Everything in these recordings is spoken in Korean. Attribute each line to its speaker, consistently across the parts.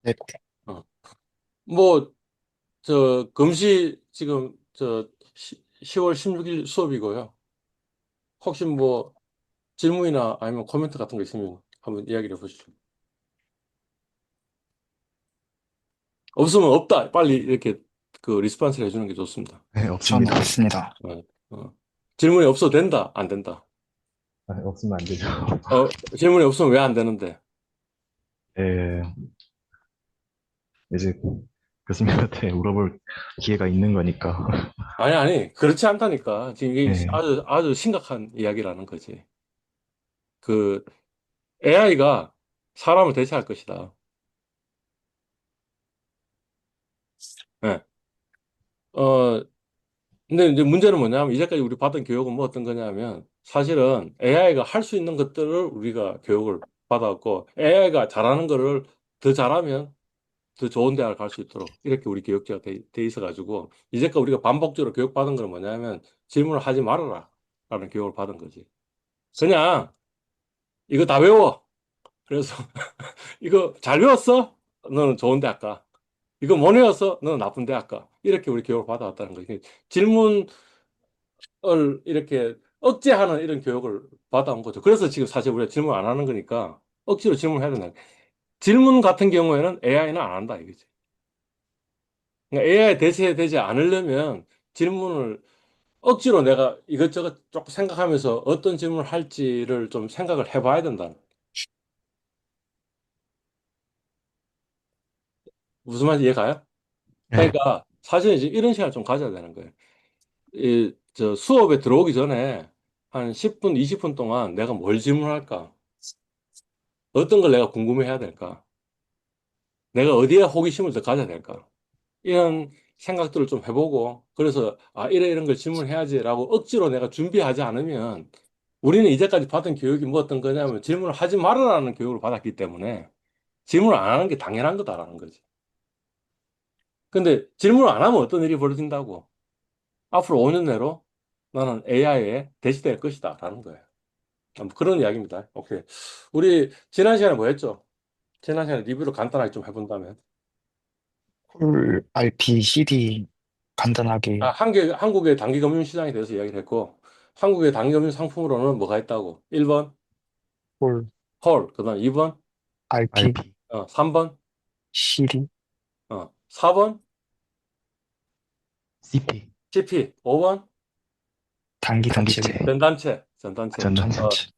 Speaker 1: 네,
Speaker 2: 어. 뭐, 금시 지금, 10월 16일 수업이고요. 혹시 뭐, 질문이나 아니면 코멘트 같은 거 있으면 한번 이야기를 해보시죠. 없으면 없다. 빨리 이렇게 리스폰스를 해주는 게 좋습니다.
Speaker 3: 네,
Speaker 1: 전
Speaker 3: 없습니다.
Speaker 1: 없습니다.
Speaker 2: 어, 어. 질문이 없어도 된다? 안 된다?
Speaker 3: 아, 없으면 안 되죠.
Speaker 2: 질문이 없으면 왜 안 되는데?
Speaker 3: 예, 이제 교수님한테 물어볼 기회가 있는 거니까.
Speaker 2: 아니, 아니, 그렇지 않다니까. 지금 이게
Speaker 3: 예,
Speaker 2: 아주 심각한 이야기라는 거지. 그, AI가 사람을 대체할 것이다. 예. 어, 근데 이제 문제는 뭐냐면, 이제까지 우리 받은 교육은 뭐 어떤 거냐면, 사실은 AI가 할 수 있는 것들을 우리가 교육을 받았고, AI가 잘하는 거를 더 잘하면 더 좋은 대학을 갈 수 있도록, 이렇게 우리 교육제가 돼 있어가지고, 이제까지 우리가 반복적으로 교육받은 건 뭐냐면, 질문을 하지 말아라. 라는 교육을 받은 거지. 그냥, 이거 다 외워. 그래서, 이거 잘 외웠어? 너는 좋은 대학 가. 이거 못 외웠어? 너는 나쁜 대학 가. 이렇게 우리 교육을 받아왔다는 거지. 질문을 이렇게 억제하는 이런 교육을 받아온 거죠. 그래서 지금 사실 우리가 질문 안 하는 거니까 억지로 질문해야 된다. 질문 같은 경우에는 AI는 안 한다 이거지. 그러니까 AI 대체되지 않으려면 질문을 억지로 내가 이것저것 조금 생각하면서 어떤 질문을 할지를 좀 생각을 해봐야 된다. 무슨 말인지 이해가요?
Speaker 3: 예,
Speaker 2: 그러니까 사실 이제 이런 시간을 좀 가져야 되는 거예요. 수업에 들어오기 전에 한 10분, 20분 동안 내가 뭘 질문할까? 어떤 걸 내가 궁금해해야 될까? 내가 어디에 호기심을 더 가져야 될까? 이런 생각들을 좀 해보고, 그래서, 이런 걸 질문해야지라고 억지로 내가 준비하지 않으면, 우리는 이제까지 받은 교육이 뭐 어떤 거냐면, 질문을 하지 말아라는 교육을 받았기 때문에, 질문을 안 하는 게 당연한 거다라는 거지. 근데 질문을 안 하면 어떤 일이 벌어진다고? 앞으로 5년 내로 나는 AI에 대시될 것이다. 라는 거예요. 뭐 그런 이야기입니다. 오케이. 우리 지난 시간에 뭐 했죠? 지난 시간에 리뷰를 간단하게 좀 해본다면.
Speaker 1: 쿨 RP CD 간단하게
Speaker 2: 한국의 단기금융 시장에 대해서 이야기를 했고, 한국의 단기금융 상품으로는 뭐가 있다고? 1번,
Speaker 1: 쿨
Speaker 2: 콜, 그 다음 2번,
Speaker 1: RP
Speaker 3: RP,
Speaker 2: 3번,
Speaker 1: CD
Speaker 2: 4번,
Speaker 3: CP,
Speaker 2: CP, 5번,
Speaker 1: 단기 사채
Speaker 3: 단기채,
Speaker 2: 전단체. 어,
Speaker 3: 전단지.
Speaker 1: 전단지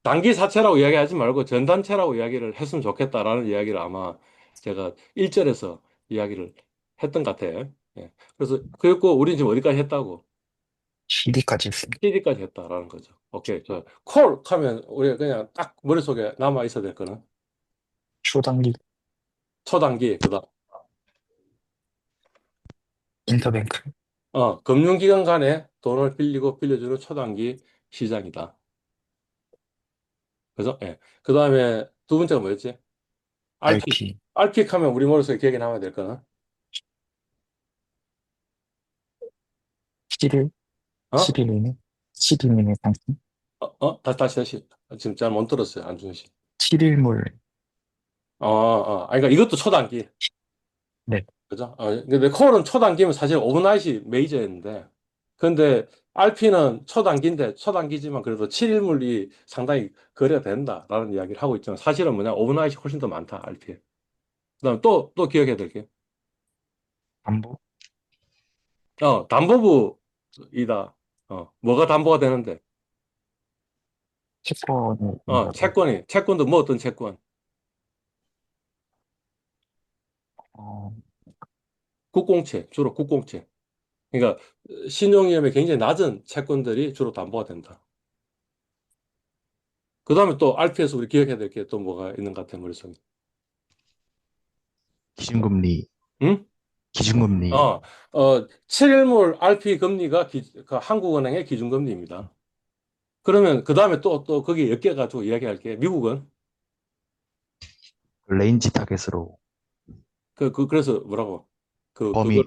Speaker 2: 단기 사채라고 이야기하지 말고 전단체라고 이야기를 했으면 좋겠다라는 이야기를 아마 제가 1절에서 이야기를 했던 것 같아요. 예. 그래서, 그랬고, 우리 지금 어디까지 했다고?
Speaker 1: CD까지 있습니다.
Speaker 2: CD까지 했다라는 거죠. 오케이. 콜 하면 우리가 그냥 딱 머릿속에 남아 있어야 될 거는
Speaker 1: 초단기
Speaker 2: 초단기, 그다음,
Speaker 1: 인터뱅크
Speaker 2: 금융기관 간에 돈을 빌리고 빌려주는 초단기 시장이다. 그죠? 예. 그 다음에 두 번째가 뭐였지? 알픽.
Speaker 1: RP
Speaker 2: 알픽 하면 우리 머릿속에 기억에 남아야 될 거는?
Speaker 1: 7일
Speaker 2: 어?
Speaker 1: 7일이네 7일이네 상품
Speaker 2: 다시. 지금 잘 못 들었어요. 안준희 씨.
Speaker 1: 7일물
Speaker 2: 그러니까 이것도 초단기.
Speaker 1: 네
Speaker 2: 그죠? 근데 콜은 초단기면 사실 오브나잇이 메이저였는데, 근데 RP는 초단기인데, 초단기지만 그래도 7일물이 상당히 거래가 된다라는 이야기를 하고 있지만, 사실은 뭐냐, 오브나잇이 훨씬 더 많다, RP에. 그다음 또 기억해야 될 게,
Speaker 1: 담보
Speaker 2: 담보부이다. 뭐가 담보가 되는데,
Speaker 1: 채권이 된다고
Speaker 2: 채권도 뭐 어떤 채권?
Speaker 1: 어,
Speaker 2: 국공채, 주로 국공채. 그러니까, 신용위험이 굉장히 낮은 채권들이 주로 담보가 된다. 그 다음에 또 RP에서 우리 기억해야 될 게 또 뭐가 있는 것 같아, 머릿속에.
Speaker 3: 기준금리,
Speaker 2: 응?
Speaker 3: 기준금리,
Speaker 2: 어, 7일물 RP 금리가 그 한국은행의 기준금리입니다. 그러면 그 다음에 또 거기에 엮여가지고 이야기할게. 미국은?
Speaker 3: 레인지 타겟으로
Speaker 2: 그래서 뭐라고? 그걸,
Speaker 3: 범위,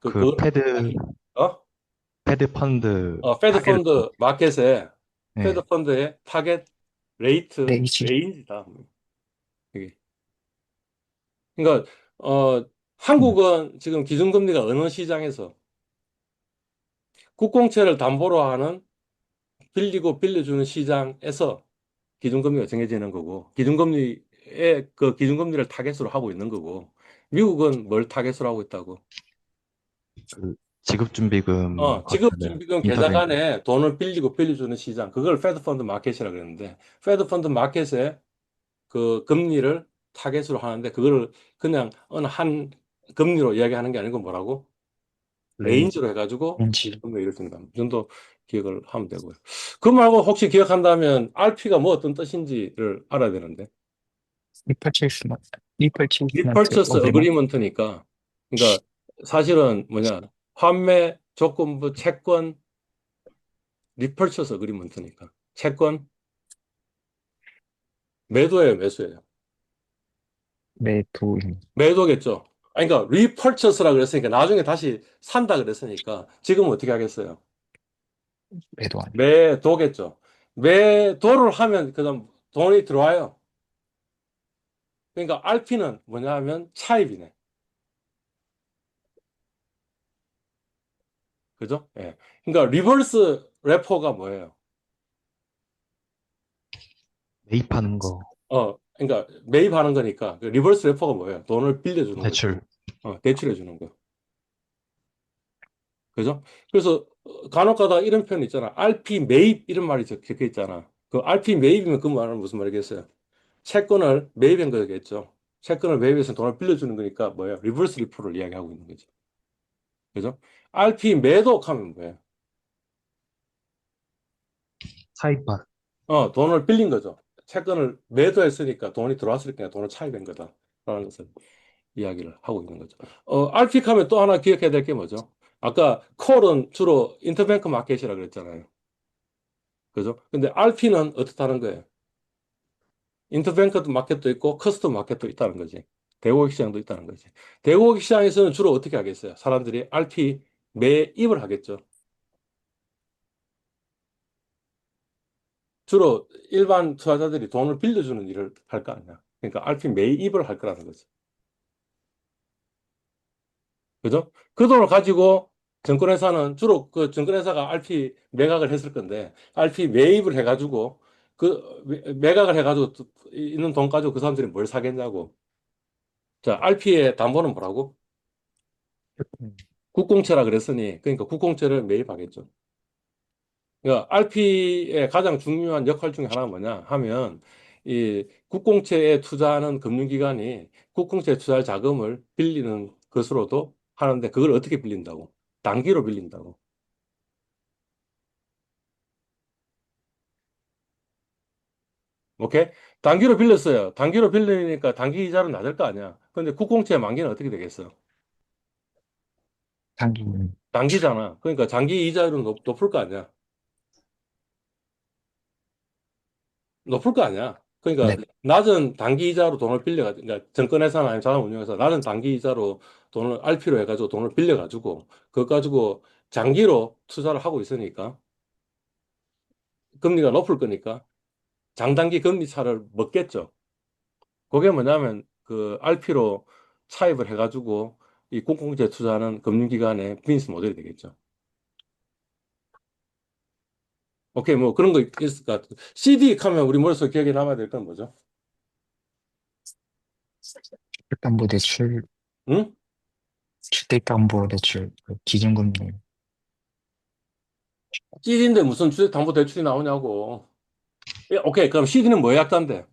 Speaker 2: 아니,
Speaker 3: 패드,
Speaker 2: 어?
Speaker 3: 패드 펀드
Speaker 2: 페드
Speaker 3: 타겟을
Speaker 2: 펀드 마켓에, 페드
Speaker 3: 예,
Speaker 2: 펀드의 타겟 레이트,
Speaker 1: 레이지
Speaker 2: 레인지다. 이게. 그러니까 한국은 지금 기준금리가 어느 시장에서 국공채를 담보로 하는 빌리고 빌려주는 시장에서 기준금리가 정해지는 거고, 기준금리에 그 기준금리를 타겟으로 하고 있는 거고, 미국은 뭘 타겟으로 하고 있다고?
Speaker 3: 그 지급준비금 받는
Speaker 2: 지급준비금 계좌
Speaker 3: 인터뱅크.
Speaker 2: 간에 돈을 빌리고 빌려주는 시장, 그걸 패드펀드 마켓이라고 그러는데, 패드펀드 마켓에 그 금리를 타겟으로 하는데, 그거를 그냥 어느 한 금리로 이야기하는 게 아니고 뭐라고? 레인지로 해가지고
Speaker 1: 렌치.
Speaker 2: 기준금리 이렇게 니다 이 정도 기억을 하면 되고요. 그 말고 혹시 기억한다면 RP가 뭐 어떤 뜻인지를 알아야 되는데.
Speaker 1: 리퍼체이스먼트, 리퍼체이스먼트
Speaker 2: 리퍼처스
Speaker 1: 어그리먼트.
Speaker 2: 어그리먼트니까, 그러니까 사실은 뭐냐, 판매 조건부 채권 리퍼처스 어그리먼트니까 채권 매도예요, 매수예요.
Speaker 1: 매도인,
Speaker 2: 매도겠죠. 아니, 그러니까 리퍼처스라 그랬으니까 나중에 다시 산다 그랬으니까 지금은 어떻게 하겠어요?
Speaker 1: 매도 아니.
Speaker 2: 매도겠죠. 매도를 하면 그다음 돈이 들어와요. 그러니까 RP는 뭐냐 하면 차입이네. 그죠? 예. 그러니까 리버스 레포가 뭐예요?
Speaker 3: 매입하는 거.
Speaker 2: 그러니까 매입하는 거니까 그 리버스 레포가 뭐예요? 돈을 빌려주는 거죠.
Speaker 3: 대출.
Speaker 2: 대출해 주는 거. 그죠? 그래서 간혹 가다 이런 표현 있잖아. RP 매입 이런 말이 적혀 있잖아. 그 RP 매입이면 그 말은 무슨 말이겠어요? 채권을 매입한 거겠죠. 채권을 매입해서 돈을 빌려주는 거니까 뭐예요? 리버스 리포를 이야기하고 있는 거죠. 그죠? RP 매도하면 뭐예요?
Speaker 3: 사입한.
Speaker 2: 돈을 빌린 거죠. 채권을 매도했으니까 돈이 들어왔으니까 돈을 차입한 거다라는 것을 이야기를 하고 있는 거죠. 알픽 하면 또 하나 기억해야 될 게 뭐죠? 아까 콜은 주로 인터뱅크 마켓이라고 그랬잖아요. 그죠? 근데 RP는 어떻다는 거예요? 인터뱅크 마켓도 있고 커스텀 마켓도 있다는 거지. 대고객 시장도 있다는 거지. 대고객 시장에서는 주로 어떻게 하겠어요? 사람들이 RP 매입을 하겠죠. 주로 일반 투자자들이 돈을 빌려주는 일을 할 거 아니야. 그러니까 RP 매입을 할 거라는 거지. 그죠? 그 돈을 가지고 증권회사는 주로 그 증권회사가 RP 매각을 했을 건데 RP 매입을 해가지고 그 매각을 해가지고 있는 돈 가지고 그 사람들이 뭘 사겠냐고. 자, RP의 담보는 뭐라고? 국공채라 그랬으니 그러니까 국공채를 매입하겠죠. 그러니까 RP의 가장 중요한 역할 중에 하나가 뭐냐 하면 이 국공채에 투자하는 금융기관이 국공채에 투자할 자금을 빌리는 것으로도 하는데 그걸 어떻게 빌린다고? 단기로 빌린다고. 오케이? 단기로 빌렸어요. 단기로 빌리니까 단기 이자는 낮을 거 아니야. 근데 국공채 만기는 어떻게 되겠어?
Speaker 1: 단기는,
Speaker 2: 단기잖아. 그러니까 장기 이자율은 높을 거 아니야. 높을 거 아니야.
Speaker 1: 네,
Speaker 2: 그러니까 낮은 단기 이자로 돈을 빌려가지고, 그러니까 증권회사나 아니면 자산운용회사 낮은 단기 이자로 돈을 RP로 해가지고 돈을 빌려가지고 그거 가지고 장기로 투자를 하고 있으니까 금리가 높을 거니까 장단기 금리 차를 먹겠죠. 그게 뭐냐면 그 RP로 차입을 해가지고 이 공공재 투자하는 금융기관의 비즈니스 모델이 되겠죠. 오케이, 뭐 그런 거 있을 것 같아요. CD 하면 우리 머릿속에 기억에 남아야 될 건 뭐죠?
Speaker 1: 주택담보대출,
Speaker 2: 응?
Speaker 1: 주택담보대출, 그 기준금리,
Speaker 2: CD인데 무슨 주택담보대출이 나오냐고. 오케이, 그럼 CD는 뭐의 약자인데?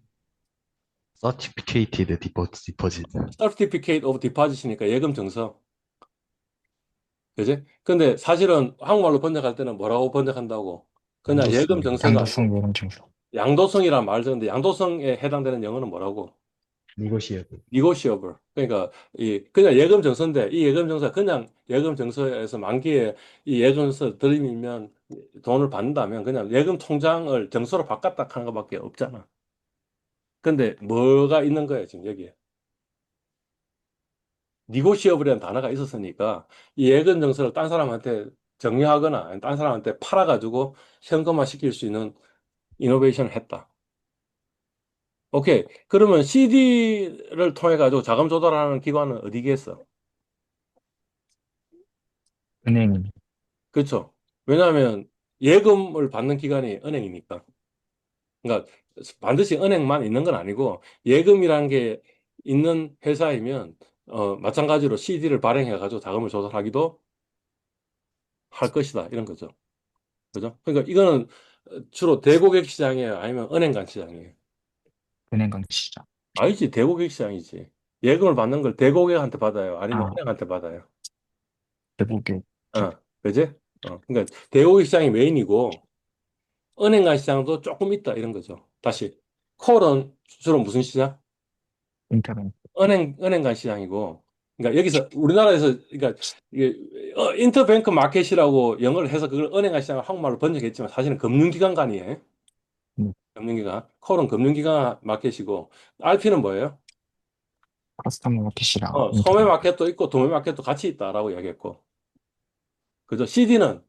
Speaker 3: Certificated Deposit.
Speaker 2: Certificate of Deposit이니까 예금 증서. 그지? 근데 사실은 한국말로 번역할 때는 뭐라고 번역한다고? 그냥 예금
Speaker 3: 양도성.
Speaker 2: 증서가
Speaker 1: 양도성
Speaker 2: 아니고
Speaker 1: 요금 증서.
Speaker 2: 양도성이란 말을 쓰는데 양도성에 해당되는 영어는 뭐라고?
Speaker 3: Negotiable.
Speaker 2: negotiable. 그러니까 이 그냥 예금 증서인데 이 예금 증서 그냥 예금 증서에서 만기에 이 예금 증서 들이밀면 돈을 받는다면 그냥 예금 통장을 증서로 바꿨다 하는 것밖에 없잖아. 근데 뭐가 있는 거야 지금 여기에? negotiable이라는 단어가 있었으니까 이 예금 증서를 딴 사람한테 정리하거나 아니면 딴 사람한테 팔아가지고 현금화 시킬 수 있는 이노베이션을 했다. 오케이. 그러면 CD를 통해 가지고 자금 조달하는 기관은 어디겠어?
Speaker 1: 은행이.
Speaker 2: 그렇죠. 왜냐하면 예금을 받는 기관이 은행이니까. 그러니까 반드시 은행만 있는 건 아니고 예금이라는 게 있는 회사이면 마찬가지로 CD를 발행해 가지고 자금을 조달하기도 할 것이다. 이런 거죠. 그죠? 그러니까 이거는 주로 대고객 시장이에요? 아니면 은행 간 시장이에요?
Speaker 1: 은행 강 시장.
Speaker 2: 아니지, 대고객 시장이지. 예금을 받는 걸 대고객한테 받아요? 아니면
Speaker 1: 아,
Speaker 2: 은행한테 받아요?
Speaker 1: 대부분
Speaker 2: 어, 그지? 그러니까 대고객 시장이 메인이고 은행 간 시장도 조금 있다. 이런 거죠. 다시. 콜은 주로 무슨 시장?
Speaker 1: 인터넷.
Speaker 2: 은행 간 시장이고. 그러니까 여기서 우리나라에서 그러니까 이게 인터뱅크 마켓이라고 영어를 해서 그걸 은행 간 시장을 한국말로 번역했지만 사실은 금융기관 간이에요.
Speaker 1: 음,
Speaker 2: 금융기관. 콜은 금융기관 마켓이고 RP는 뭐예요?
Speaker 1: 커스터머 마켓이랑
Speaker 2: 소매
Speaker 1: 인터넷.
Speaker 2: 마켓도 있고 도매 마켓도 같이 있다라고 이야기했고. 그죠? CD는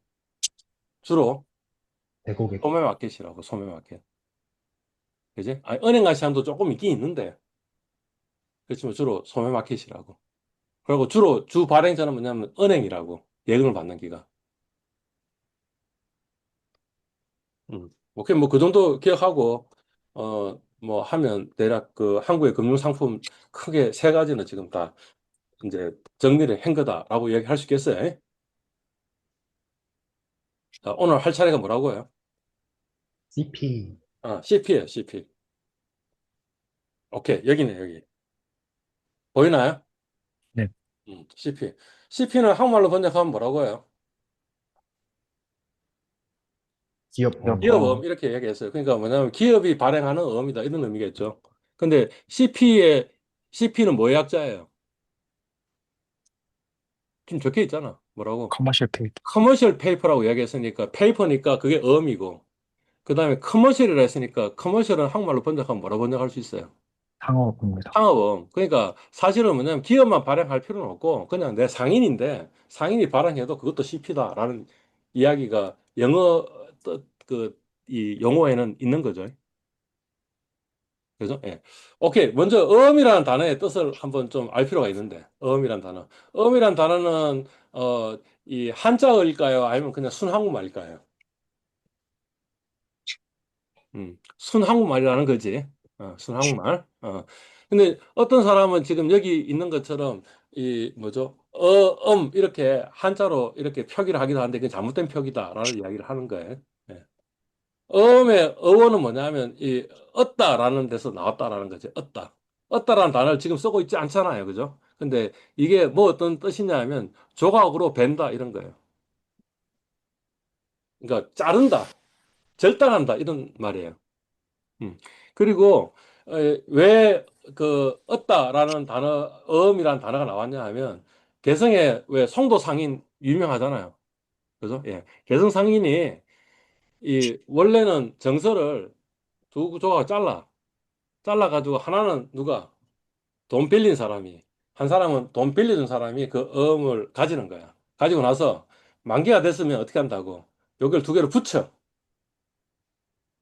Speaker 2: 주로
Speaker 3: 대고객.
Speaker 2: 소매 마켓이라고, 소매 마켓. 그지? 아니, 은행 간 시장도 조금 있긴 있는데, 그렇지만 주로 소매 마켓이라고. 그리고 주로 주 발행처는 뭐냐면 은행이라고. 예금을 받는 기관. 오케이, 뭐 그 정도 기억하고, 뭐 하면 대략 그 한국의 금융상품 크게 세 가지는 지금 다 이제 정리를 한 거다라고 얘기할 수 있겠어요. 자, 오늘 할 차례가 뭐라고요?
Speaker 3: CP.
Speaker 2: CP예요, CP. 오케이, 여기네, 여기. 보이나요?
Speaker 1: 네.
Speaker 2: CP. CP는 한국말로 번역하면 뭐라고 해요?
Speaker 3: 기업어.
Speaker 2: 기업음
Speaker 1: 기업어.
Speaker 2: 이렇게 얘기했어요. 그러니까 뭐냐면 기업이 발행하는 어음이다 이런 의미겠죠. 근데 CP는 뭐의 약자예요? 지금 적혀 있잖아. 뭐라고?
Speaker 1: 커머셜 페이퍼.
Speaker 2: 커머셜 페이퍼라고 이야기했으니까 페이퍼니까 그게 어음이고 그다음에 커머셜이라 했으니까 커머셜은 한국말로 번역하면 뭐라 번역할 수 있어요?
Speaker 1: 상업입니다.
Speaker 2: 상업음. 그러니까 사실은 뭐냐면 기업만 발행할 필요는 없고 그냥 내 상인인데 상인이 발행해도 그것도 CP다라는 이야기가 영어 이 용어에는 있는 거죠. 그죠? 예. 오케이. 먼저 어음이라는 단어의 뜻을 한번 좀 알 필요가 있는데. 어음이라는 단어. 어음이라는 단어는 이 한자어일까요? 아니면 그냥 순한국말일까요? 순한국말이라는 거지. 순한국말. 근데 어떤 사람은 지금 여기 있는 것처럼 이 뭐죠? 이렇게 한자로 이렇게 표기를 하기도 하는데 그게 잘못된 표기다라는 이야기를 하는 거예요. 예. 어음의 어원은 뭐냐면 이 얻다라는 데서 나왔다라는 거죠. 얻다라는 단어를 지금 쓰고 있지 않잖아요. 그죠? 근데 이게 뭐 어떤 뜻이냐면 조각으로 벤다 이런 거예요. 그러니까 자른다, 절단한다 이런 말이에요. 음. 그리고 왜 그 얻다라는 단어, 어음이라는 단어가 나왔냐 하면 개성의 왜 송도 상인 유명하잖아요. 그죠? 예. 개성 상인이 이 원래는 정서를 두 조각 잘라가지고 하나는 누가 돈 빌린 사람이 한 사람은 돈 빌려준 사람이 그 어음을 가지는 거야. 가지고 나서 만기가 됐으면 어떻게 한다고? 여기를 두 개를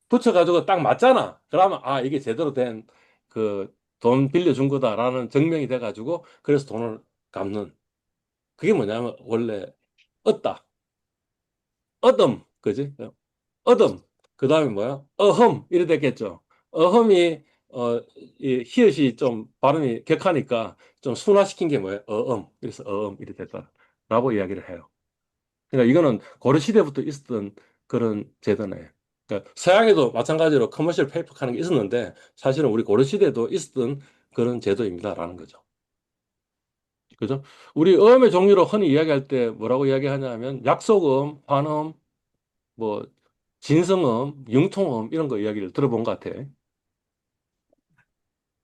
Speaker 2: 붙여가지고 딱 맞잖아. 그러면 아 이게 제대로 된 그 돈 빌려준 거다라는 증명이 돼가지고 그래서 돈을 갚는 그게 뭐냐면 원래 얻다, 얻음, 그지? 얻음. 그 다음에 뭐야? 어흠. 이래 됐겠죠. 어흠이, 이 히읗이 좀 발음이 격하니까 좀 순화시킨 게 뭐예요? 그래서 이래 됐다. 라고 이야기를 해요. 그러니까 이거는 고려시대부터 있었던 그런 제도네요. 그러니까 서양에도 마찬가지로 커머셜 페이퍼 하는 게 있었는데 사실은 우리 고려시대도 있었던 그런 제도입니다라는 거죠. 그죠? 우리 어음의 종류로 흔히 이야기할 때 뭐라고 이야기하냐면 약속음, 환음, 뭐 진성음, 융통음 이런 거 이야기를 들어본 것 같아.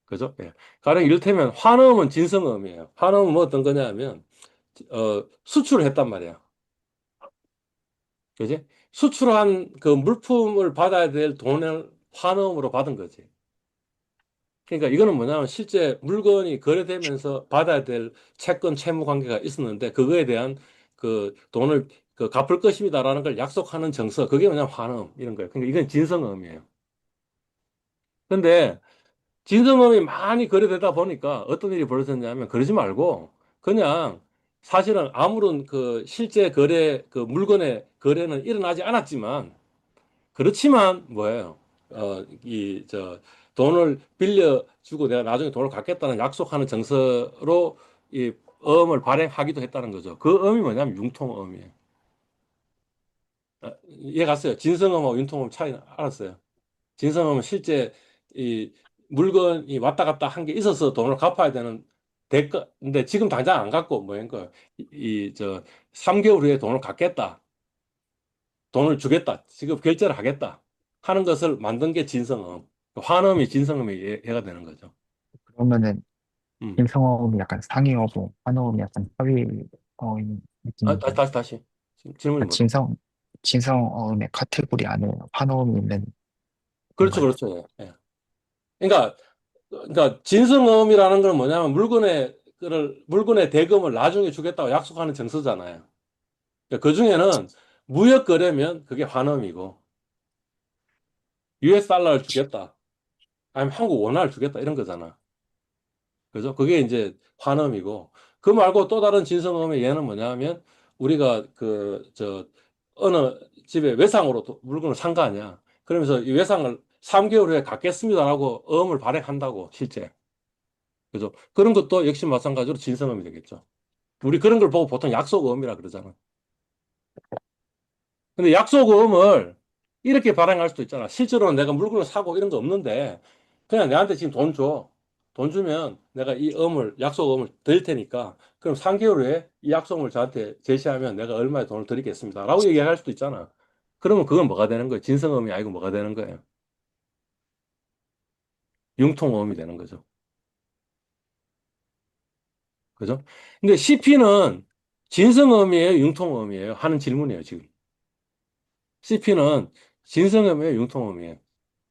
Speaker 2: 그죠? 예. 가령 이를테면 환음은 진성음이에요. 환음은 뭐 어떤 거냐면 수출을 했단 말이야. 그지? 수출한 그 물품을 받아야 될 돈을 환음으로 받은 거지. 그러니까 이거는 뭐냐면 실제 물건이 거래되면서 받아야 될 채권 채무 관계가 있었는데 그거에 대한 그 돈을 그 갚을 것입니다라는 걸 약속하는 정서 그게 뭐냐면 환음 이런 거예요. 그러니까 이건 진성음이에요. 근데 진성음이 많이 거래되다 보니까 어떤 일이 벌어졌냐면 그러지 말고 그냥 사실은 아무런 그 실제 거래, 그 물건의 거래는 일어나지 않았지만 그렇지만 뭐예요? 돈을 빌려주고 내가 나중에 돈을 갚겠다는 약속하는 정서로 이 어음을 발행하기도 했다는 거죠. 그 어음이 뭐냐면 융통어음이에요. 이해 갔어요? 진성어음하고 융통어음 차이 알았어요? 진성어음은 실제 이 물건이 왔다 갔다 한 게 있어서 돈을 갚아야 되는 대가, 근데 지금 당장 안 갚고 뭐인 거예요? 3개월 후에 돈을 갚겠다. 돈을 주겠다. 지금 결제를 하겠다. 하는 것을 만든 게 진성음. 환음이 진성음이 이해가 되는 거죠.
Speaker 1: 그러면은
Speaker 2: 음.
Speaker 1: 김성어음이 약간 상위어고 환어음이 약간 하위어인 느낌인가요?
Speaker 2: 다시. 질문이
Speaker 1: 그러니까
Speaker 2: 뭐죠?
Speaker 1: 진성어음의 카테고리 안에 환어음이 있는
Speaker 2: 그렇죠,
Speaker 1: 건가요?
Speaker 2: 그렇죠. 예. 예. 그러니까 진성음이라는 건 뭐냐면 물건의 대금을 나중에 주겠다고 약속하는 정서잖아요. 그러니까 그 중에는 무역 거래면 그게 환음이고 US 달러를 주겠다. 아니면 한국 원화를 주겠다 이런 거잖아. 그죠? 그게 이제 환음이고, 그 말고 또 다른 진성음의 예는 뭐냐면, 우리가 어느 집에 외상으로 물건을 산 거 아니야. 그러면서 이 외상을 3개월 후에 갚겠습니다라고 어음을 발행한다고, 실제. 그죠? 그런 것도 역시 마찬가지로 진성음이 되겠죠. 우리 그런 걸 보고 보통 약속어음이라 그러잖아. 근데 약속어음을 이렇게 발행할 수도 있잖아. 실제로는 내가 물건을 사고 이런 거 없는데, 그냥 내한테 지금 돈 줘. 돈 주면 내가 이 약속어음을 드릴 테니까, 그럼 3개월 후에 이 약속을 저한테 제시하면 내가 얼마의 돈을 드리겠습니다. 라고 얘기할 수도 있잖아. 그러면 그건 뭐가 되는 거예요? 진성어음이 아니고 뭐가 되는 거예요? 융통어음이 되는 거죠. 그죠? 근데 CP는 진성어음이에요? 융통어음이에요? 하는 질문이에요, 지금. CP는 진성어음이에요? 융통어음이에요?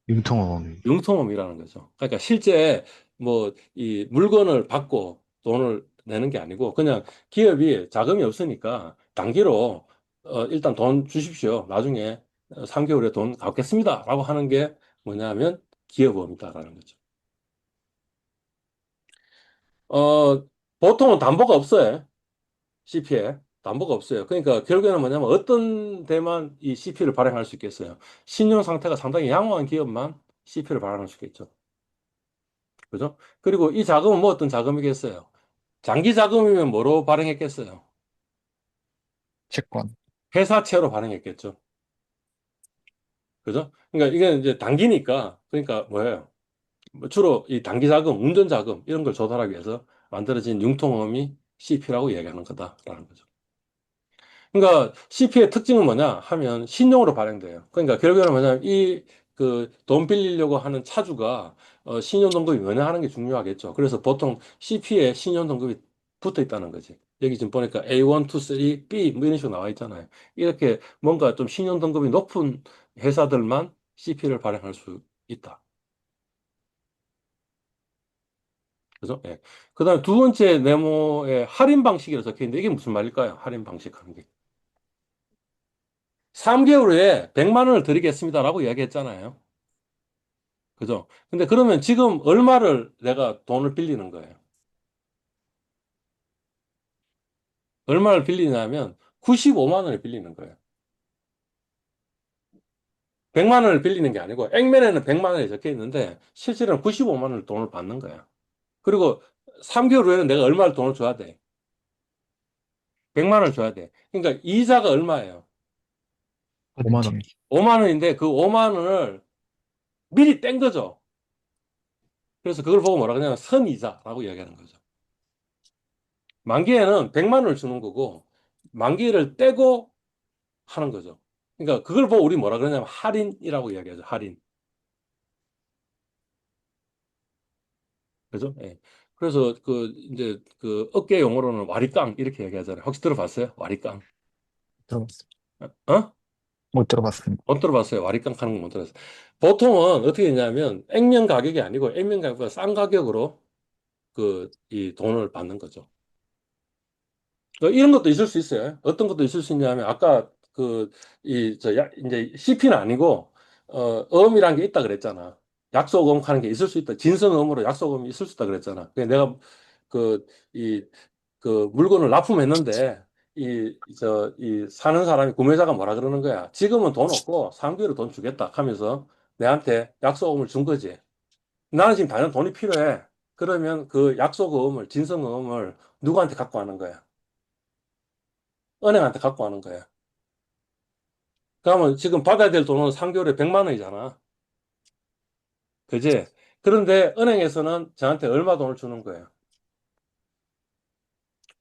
Speaker 3: 융통어음.
Speaker 2: 융통음이라는 거죠. 그러니까 실제 뭐 이 물건을 받고 돈을 내는 게 아니고 그냥 기업이 자금이 없으니까 단기로 일단 돈 주십시오. 나중에 3개월에 돈 갚겠습니다. 라고 하는 게 뭐냐면 기업음이다라는 거죠. 어, 보통은 담보가 없어요. CP에. 담보가 없어요. 그러니까 결국에는 뭐냐면 어떤 데만 이 CP를 발행할 수 있겠어요. 신용 상태가 상당히 양호한 기업만 CP를 발행할 수 있겠죠. 그죠? 그리고 이 자금은 뭐 어떤 자금이겠어요? 장기 자금이면 뭐로 발행했겠어요?
Speaker 1: 채권.
Speaker 2: 회사채로 발행했겠죠. 그죠? 그러니까 이게 이제 단기니까, 그러니까 뭐예요? 뭐 주로 이 단기 자금, 운전 자금, 이런 걸 조달하기 위해서 만들어진 융통음이 CP라고 이야기하는 거다라는 거죠. 그러니까 CP의 특징은 뭐냐 하면 신용으로 발행돼요. 그러니까 결국에는 뭐냐면 이 그 돈 빌리려고 하는 차주가 신용 등급이 면허하는 게 중요하겠죠. 그래서 보통 CP에 신용 등급이 붙어 있다는 거지. 여기 지금 보니까 A1, 2, 3, B 뭐 이런 식으로 나와 있잖아요. 이렇게 뭔가 좀 신용 등급이 높은 회사들만 CP를 발행할 수 있다. 그죠? 예. 그다음에 두 번째 네모에 할인 방식이라고 적혀 있는데 이게 무슨 말일까요? 할인 방식 하는 게. 3개월 후에 100만 원을 드리겠습니다라고 이야기했잖아요. 그죠? 근데 그러면 지금 얼마를 내가 돈을 빌리는 거예요? 얼마를 빌리냐면 95만 원을 빌리는 거예요. 100만 원을 빌리는 게 아니고 액면에는 100만 원이 적혀 있는데 실제로는 95만 원을 돈을 받는 거야. 그리고 3개월 후에는 내가 얼마를 돈을 줘야 돼? 100만 원을 줘야 돼. 그러니까 이자가 얼마예요?
Speaker 3: 5만
Speaker 1: 퍼센트.
Speaker 3: 원.
Speaker 2: 5만 원인데 그 5만 원을 미리 뗀 거죠. 그래서 그걸 보고 뭐라 그러냐면 선이자라고 이야기하는 거죠. 만기에는 100만 원을 주는 거고 만기를 떼고 하는 거죠. 그러니까 그걸 보고 우리 뭐라 그러냐면 할인이라고 이야기하죠. 할인. 그죠? 예. 그래서 그 이제 그 업계 용어로는 와리깡 이렇게 얘기하잖아요. 혹시 들어봤어요? 와리깡.
Speaker 1: 들어봤어요.
Speaker 2: 어?
Speaker 1: 못 들어봤습니다.
Speaker 2: 못 들어봤어요. 와리깡 하는 거 못 들어봤어요. 보통은 어떻게 되냐면 액면 가격이 아니고 액면 가격보다 싼 가격으로 그 이 돈을 받는 거죠. 이런 것도 있을 수 있어요. 어떤 것도 있을 수 있냐면 아까 그 이제 CP는 아니고 어음이란 게 있다 그랬잖아. 약속음 하는 게 있을 수 있다. 진성음으로 약속음이 있을 수 있다 그랬잖아. 내가 그, 이, 그 물건을 납품했는데, 이 사는 사람이 구매자가 뭐라 그러는 거야. 지금은 돈 없고 3개월에 돈 주겠다 하면서 내한테 약속음을 준 거지. 나는 지금 당장 돈이 필요해. 그러면 그 약속음을, 진성음을 누구한테 갖고 하는 거야? 은행한테 갖고 하는 거야. 그러면 지금 받아야 될 돈은 3개월에 100만 원이잖아. 그지? 그런데 은행에서는 저한테 얼마 돈을 주는 거예요?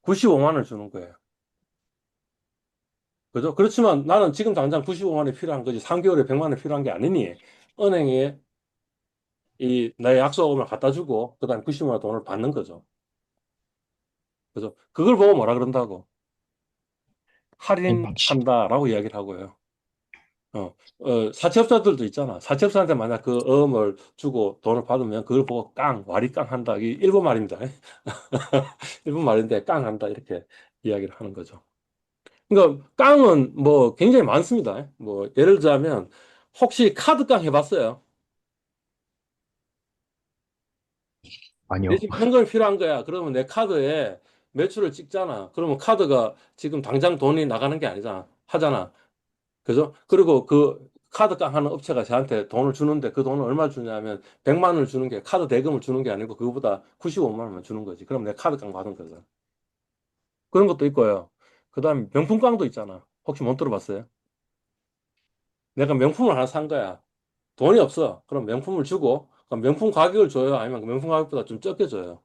Speaker 2: 95만 원을 주는 거예요. 그죠? 그렇지만 나는 지금 당장 95만 원이 필요한 거지. 3개월에 100만 원 필요한 게 아니니. 은행에 나의 약속금을 갖다 주고, 그 다음에 90만 원 돈을 받는 거죠. 그죠? 그걸 보고 뭐라 그런다고?
Speaker 1: 방식.
Speaker 2: 할인한다라고 이야기를 하고요. 사채업자들도 있잖아. 사채업자한테 만약 그 어음을 주고 돈을 받으면 그걸 보고 와리 깡 한다. 이 일본 말입니다. 일본 말인데 깡 한다. 이렇게 이야기를 하는 거죠. 그러니까 깡은 뭐 굉장히 많습니다. 뭐 예를 들자면 혹시 카드 깡 해봤어요? 내
Speaker 3: 아니요.
Speaker 2: 집 현금이 필요한 거야. 그러면 내 카드에 매출을 찍잖아. 그러면 카드가 지금 당장 돈이 나가는 게 아니잖아. 하잖아. 그죠? 그리고 그 카드 깡 하는 업체가 저한테 돈을 주는데 그 돈을 얼마 주냐면 100만 원을 주는 게 카드 대금을 주는 게 아니고 그거보다 95만 원만 주는 거지. 그럼 내 카드 깡 받은 거죠. 그런 것도 있고요. 그다음에 명품 깡도 있잖아. 혹시 못 들어봤어요? 내가 명품을 하나 산 거야. 돈이 없어. 그럼 명품을 주고 그럼 명품 가격을 줘요? 아니면 그 명품 가격보다 좀 적게 줘요?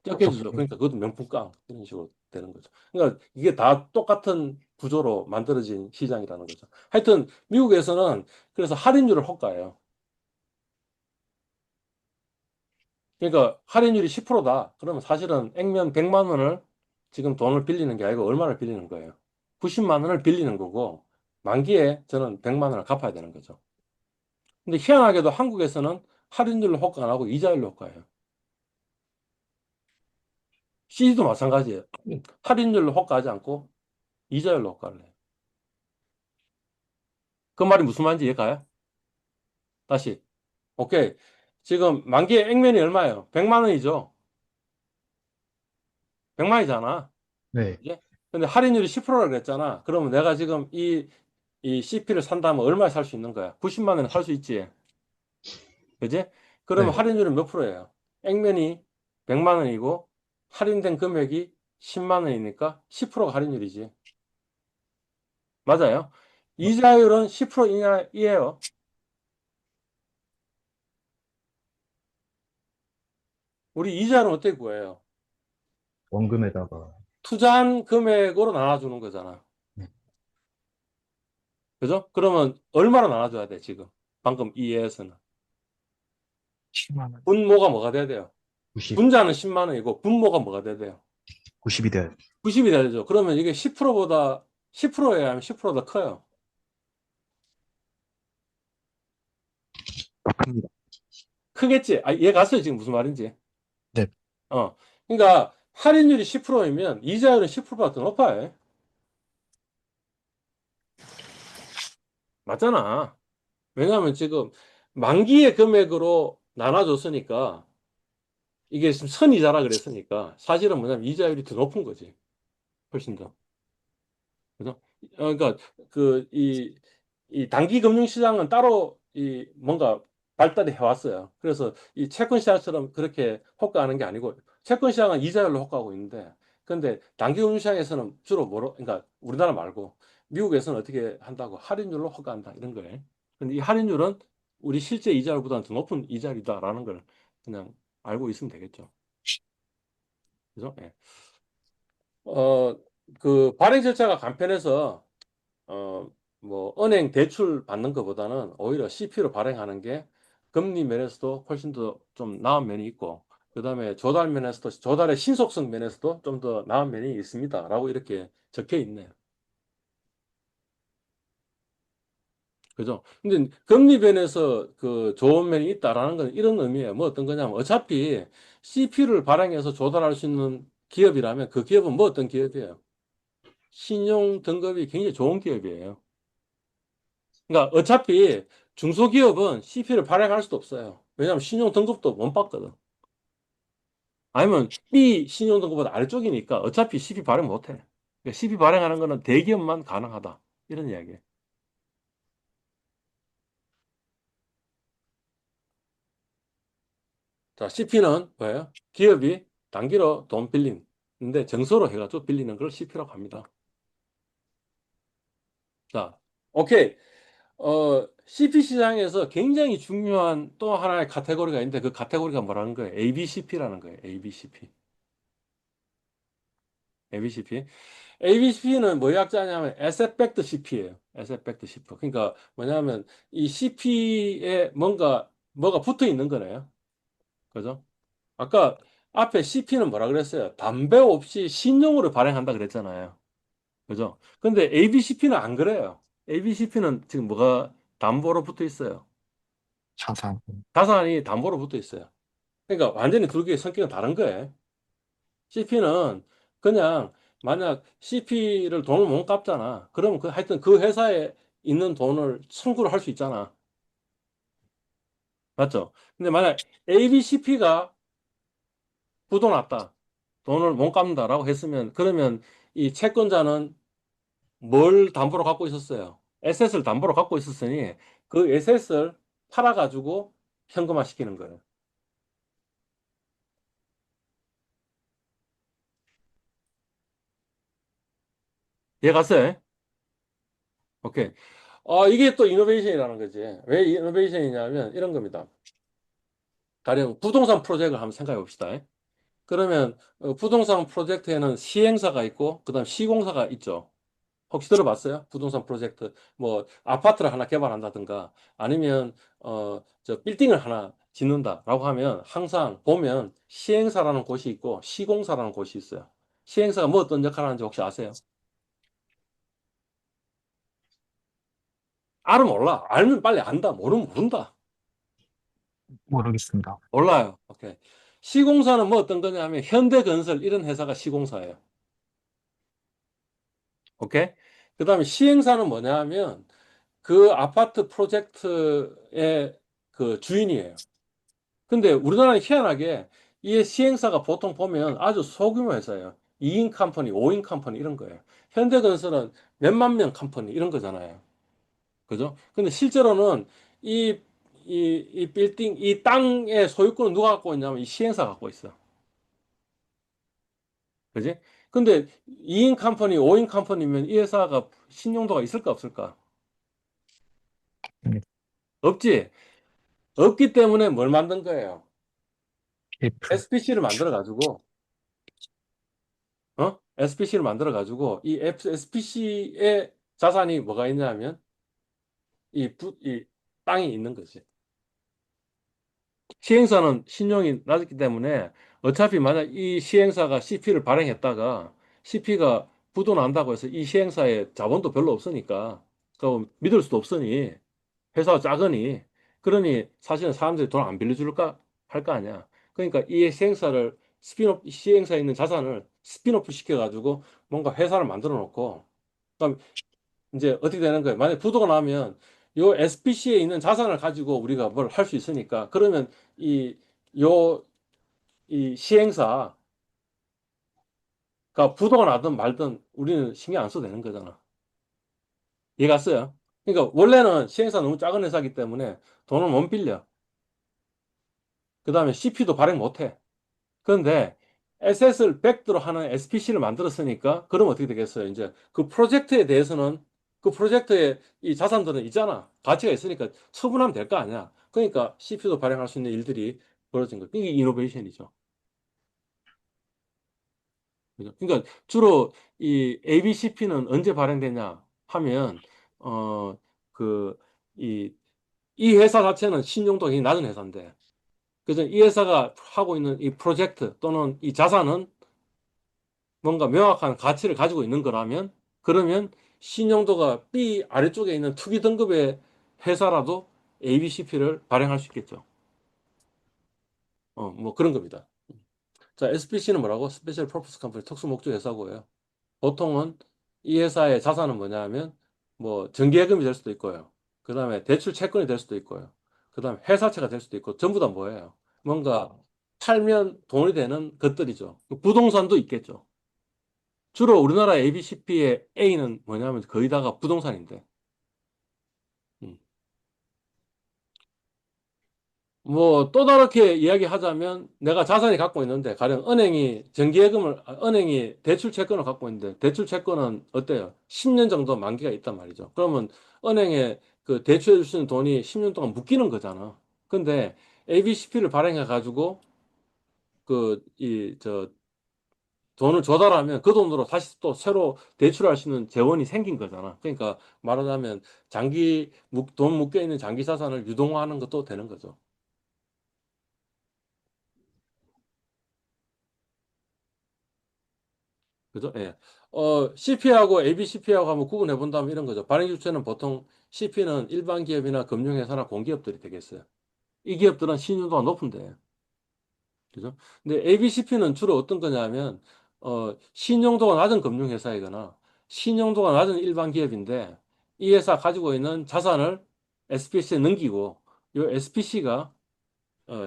Speaker 2: 적게 주죠.
Speaker 1: 적게.
Speaker 2: 그러니까 그것도 명품 깡 이런 식으로 되는 거죠. 그러니까 이게 다 똑같은 구조로 만들어진 시장이라는 거죠. 하여튼 미국에서는 그래서 할인율을 호가해요. 그러니까 할인율이 10%다. 그러면 사실은 액면 100만 원을 지금 돈을 빌리는 게 아니고 얼마를 빌리는 거예요? 90만 원을 빌리는 거고 만기에 저는 100만 원을 갚아야 되는 거죠. 근데 희한하게도 한국에서는 할인율로 호가 안 하고 이자율로 호가해요. CD도 마찬가지예요. 할인율로 호가하지 않고 이자율로 호가를 해요. 그 말이 무슨 말인지 이해가요? 다시. 오케이. 지금 만기에 액면이 얼마예요? 100만 원이죠. 100만이잖아.
Speaker 3: 네.
Speaker 2: 그지? 근데 할인율이 10%라고 그랬잖아. 그러면 내가 지금 이 CP를 산다면 얼마에 살 수 있는 거야? 90만 원에 살 수 있지. 그지? 그러면
Speaker 3: 네.
Speaker 2: 할인율은 몇 프로예요? 액면이 100만 원이고 할인된 금액이 10만 원이니까 10%가 할인율이지. 맞아요. 이자율은 10% 이하예요. 우리 이자는 어떻게 구해요?
Speaker 3: 원금에다가.
Speaker 2: 투자한 금액으로 나눠주는 거잖아.
Speaker 3: 네.
Speaker 2: 그죠? 그러면 얼마로 나눠줘야 돼, 지금? 방금 이 예에서는.
Speaker 1: 10만 원.
Speaker 2: 분모가 뭐가 돼야 돼요?
Speaker 3: 90,
Speaker 2: 분자는 10만 원이고 분모가 뭐가 돼야 돼요?
Speaker 3: 90이 돼야
Speaker 2: 90이 돼야 되죠. 그러면 이게 10%보다 10%예요, 아니면 10%더 커요?
Speaker 3: 큽니다.
Speaker 2: 크겠지? 이해 갔어요, 지금 무슨 말인지?
Speaker 1: 네.
Speaker 2: 어. 그러니까 할인율이 10%이면 이자율은 10%보다 더 높아요. 맞잖아. 왜냐하면 지금 만기의 금액으로 나눠줬으니까 이게 지금 선이자라 그랬으니까 사실은 뭐냐면 이자율이 더 높은 거지. 훨씬 더. 그죠? 그러니까 이 단기 금융시장은 따로 뭔가 발달이 해왔어요. 그래서 이 채권 시장처럼 그렇게 호가하는 게 아니고 채권 시장은 이자율로 호가하고 있는데 근데 단기 금융시장에서는 주로 그러니까 우리나라 말고 미국에서는 어떻게 한다고 할인율로 호가한다 이런 거예요. 근데 이 할인율은 우리 실제 이자율보다는 더 높은 이자율이다라는 걸 그냥 알고 있으면 되겠죠. 그죠? 예. 어, 그 발행 절차가 간편해서 어, 뭐, 은행 대출 받는 것보다는 오히려 CP로 발행하는 게 금리 면에서도 훨씬 더 좀 나은 면이 있고, 그 다음에 조달 면에서도, 조달의 신속성 면에서도 좀 더 나은 면이 있습니다. 라고 이렇게 적혀 있네요. 그죠? 근데 금리 면에서 그 좋은 면이 있다라는 건 이런 의미예요. 뭐 어떤 거냐면 어차피 CP를 발행해서 조달할 수 있는 기업이라면 그 기업은 뭐 어떤 기업이에요? 신용 등급이 굉장히 좋은 기업이에요. 그러니까 어차피 중소기업은 CP를 발행할 수도 없어요. 왜냐하면 신용 등급도 못 받거든. 아니면 B 신용 등급보다 아래쪽이니까 어차피 CP 발행 못 해. 그러니까 CP 발행하는 거는 대기업만 가능하다. 이런 이야기예요. 자, CP는 뭐예요? 기업이 단기로 돈 빌린, 근데 정서로 해가지고 빌리는 걸 CP라고 합니다. 자, 오케이. CP 시장에서 굉장히 중요한 또 하나의 카테고리가 있는데 그 카테고리가 뭐라는 거예요? ABCP라는 거예요. ABCP. ABCP. ABCP는 뭐의 약자냐면 Asset Backed CP예요. Asset Backed CP. 그러니까 뭐냐면 이 CP에 뭐가 붙어 있는 거네요. 그죠? 아까 앞에 CP는 뭐라 그랬어요? 담배 없이 신용으로 발행한다 그랬잖아요. 그죠? 근데 ABCP는 안 그래요. ABCP는 지금 뭐가 담보로 붙어 있어요.
Speaker 1: 자산.
Speaker 2: 자산이 담보로 붙어 있어요. 그러니까 완전히 두 개의 성격은 다른 거예요. CP는 그냥 만약 CP를 돈을 못 갚잖아. 그러면 하여튼 그 회사에 있는 돈을 청구를 할 수 있잖아. 맞죠? 근데 만약 ABCP가 부도 났다. 돈을 못 갚는다라고 했으면 그러면 이 채권자는 뭘 담보로 갖고 있었어요? 에셋을 담보로 갖고 있었으니 그 에셋을 팔아가지고 현금화 시키는 거예요. 이해 갔어요? 오케이. 이게 또 이노베이션이라는 거지. 왜 이노베이션이냐면 이런 겁니다. 가령 부동산 프로젝트를 한번 생각해 봅시다. 그러면 부동산 프로젝트에는 시행사가 있고 그다음 시공사가 있죠. 혹시 들어봤어요? 부동산 프로젝트 뭐 아파트를 하나 개발한다든가 아니면 저 빌딩을 하나 짓는다라고 하면 항상 보면 시행사라는 곳이 있고 시공사라는 곳이 있어요. 시행사가 뭐 어떤 역할을 하는지 혹시 아세요? 알아 몰라. 알면 빨리 안다. 모르면 모른다.
Speaker 1: 모르겠습니다.
Speaker 2: 몰라요. 오케이. 시공사는 뭐 어떤 거냐 하면 현대건설 이런 회사가 시공사예요. 오케이? 그다음에 시행사는 뭐냐 하면 그 아파트 프로젝트의 그 주인이에요. 근데 우리나라는 희한하게 이 시행사가 보통 보면 아주 소규모 회사예요. 2인 컴퍼니, 5인 컴퍼니 이런 거예요. 현대건설은 몇만 명 컴퍼니 이런 거잖아요. 그죠? 근데 실제로는 이, 이 빌딩, 이 땅의 소유권은 누가 갖고 있냐면 이 시행사가 갖고 있어. 그지? 근데 2인 컴퍼니, 5인 컴퍼니면 이 회사가 신용도가 있을까 없을까?
Speaker 1: 음,
Speaker 2: 없지. 없기 때문에 뭘 만든 거예요?
Speaker 1: F.
Speaker 2: SPC를 만들어 가지고 SPC를 만들어 가지고 이 SPC의 자산이 뭐가 있냐면 이 땅이 있는 거지. 시행사는 신용이 낮기 때문에 어차피 만약 이 시행사가 CP를 발행했다가 CP가 부도난다고 해서 이 시행사의 자본도 별로 없으니까 그 믿을 수도 없으니 회사가 작으니 그러니 사실은 사람들이 돈 안 빌려줄까 할 거 아니야. 그러니까 이 시행사를 이 시행사에 있는 자산을 스피노프 시켜가지고 뭔가 회사를 만들어 놓고 그럼 이제 어떻게 되는 거예요? 만약 부도가 나면 요 SPC에 있는 자산을 가지고 우리가 뭘 할 수 있으니까 그러면 이 요 이 시행사가 부도가 나든 말든 우리는 신경 안 써도 되는 거잖아. 이해갔어요? 그러니까 원래는 시행사 너무 작은 회사이기 때문에 돈을 못 빌려. 그 다음에 CP도 발행 못 해. 그런데 에셋을 백드로 하는 SPC를 만들었으니까 그럼 어떻게 되겠어요? 이제 그 프로젝트에 대해서는 그 프로젝트에 이 자산들은 있잖아. 가치가 있으니까 처분하면 될 거 아니야. 그러니까 CP도 발행할 수 있는 일들이 벌어진 거예요. 이게 이노베이션이죠. 그죠? 그러니까 주로 이 ABCP는 언제 발행되냐 하면 어 그 이 이 회사 자체는 신용도가 굉장히 낮은 회사인데 그래서 이 회사가 하고 있는 이 프로젝트 또는 이 자산은 뭔가 명확한 가치를 가지고 있는 거라면 그러면 신용도가 B 아래쪽에 있는 투기 등급의 회사라도 ABCP를 발행할 수 있겠죠. 뭐 그런 겁니다. 자, SPC는 뭐라고? 스페셜 퍼포스 컴퍼니 특수 목적 회사고요. 보통은 이 회사의 자산은 뭐냐 하면 뭐 정기예금이 될 수도 있고요. 그 다음에 대출 채권이 될 수도 있고요. 그 다음에 회사채가 될 수도 있고, 전부 다 뭐예요? 뭔가 팔면 돈이 되는 것들이죠. 부동산도 있겠죠. 주로 우리나라 ABCP의 A는 뭐냐면 거의 다가 부동산인데. 음. 뭐 또 다르게 이야기하자면 내가 자산이 갖고 있는데 가령 은행이 대출 채권을 갖고 있는데 대출 채권은 어때요? 10년 정도 만기가 있단 말이죠. 그러면 은행에 그 대출해 줄 수 있는 돈이 10년 동안 묶이는 거잖아. 근데 ABCP를 발행해 가지고 그 이 저 돈을 조달하면 그 돈으로 다시 또 새로 대출할 수 있는 재원이 생긴 거잖아. 그러니까 말하자면 돈 묶여 있는 장기 자산을 유동화하는 것도 되는 거죠. 그죠? 예. CP하고 ABCP하고 한번 구분해 본다면 이런 거죠. 발행 주체는 보통 CP는 일반 기업이나 금융회사나 공기업들이 되겠어요. 이 기업들은 신용도가 높은데. 그죠? 근데 ABCP는 주로 어떤 거냐면, 신용도가 낮은 금융회사이거나 신용도가 낮은 일반 기업인데 이 회사 가지고 있는 자산을 SPC에 넘기고 이 SPC가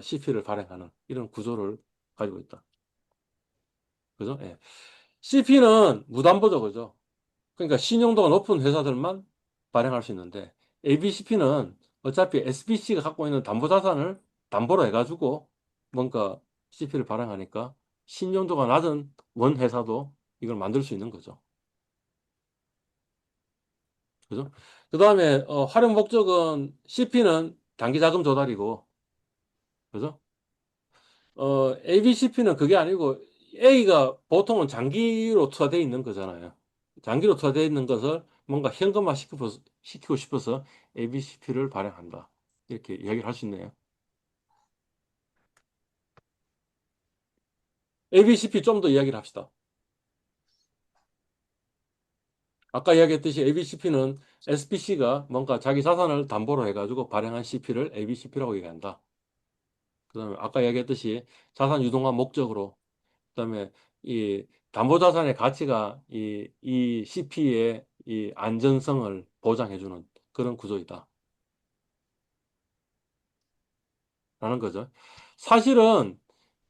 Speaker 2: CP를 발행하는 이런 구조를 가지고 있다. 그죠? 예. CP는 무담보죠. 그죠? 그러니까 신용도가 높은 회사들만 발행할 수 있는데 ABCP는 어차피 SBC가 갖고 있는 담보자산을 담보로 해가지고 뭔가 CP를 발행하니까 신용도가 낮은 원 회사도 이걸 만들 수 있는 거죠. 그죠? 그 다음에 활용 목적은 CP는 단기 자금 조달이고, 그죠? ABCP는 그게 아니고 A가 보통은 장기로 투자되어 있는 거잖아요. 장기로 투자되어 있는 것을 뭔가 현금화 시키고 싶어서 ABCP를 발행한다. 이렇게 이야기를 할 수 있네요. ABCP 좀 더 이야기를 합시다. 아까 이야기했듯이 ABCP는 SBC가 뭔가 자기 자산을 담보로 해가지고 발행한 CP를 ABCP라고 얘기한다. 그다음에 아까 이야기했듯이 자산 유동화 목적으로 그다음에 이 담보자산의 가치가 이 CP의 이 안전성을 보장해주는 그런 구조이다. 라는 거죠. 사실은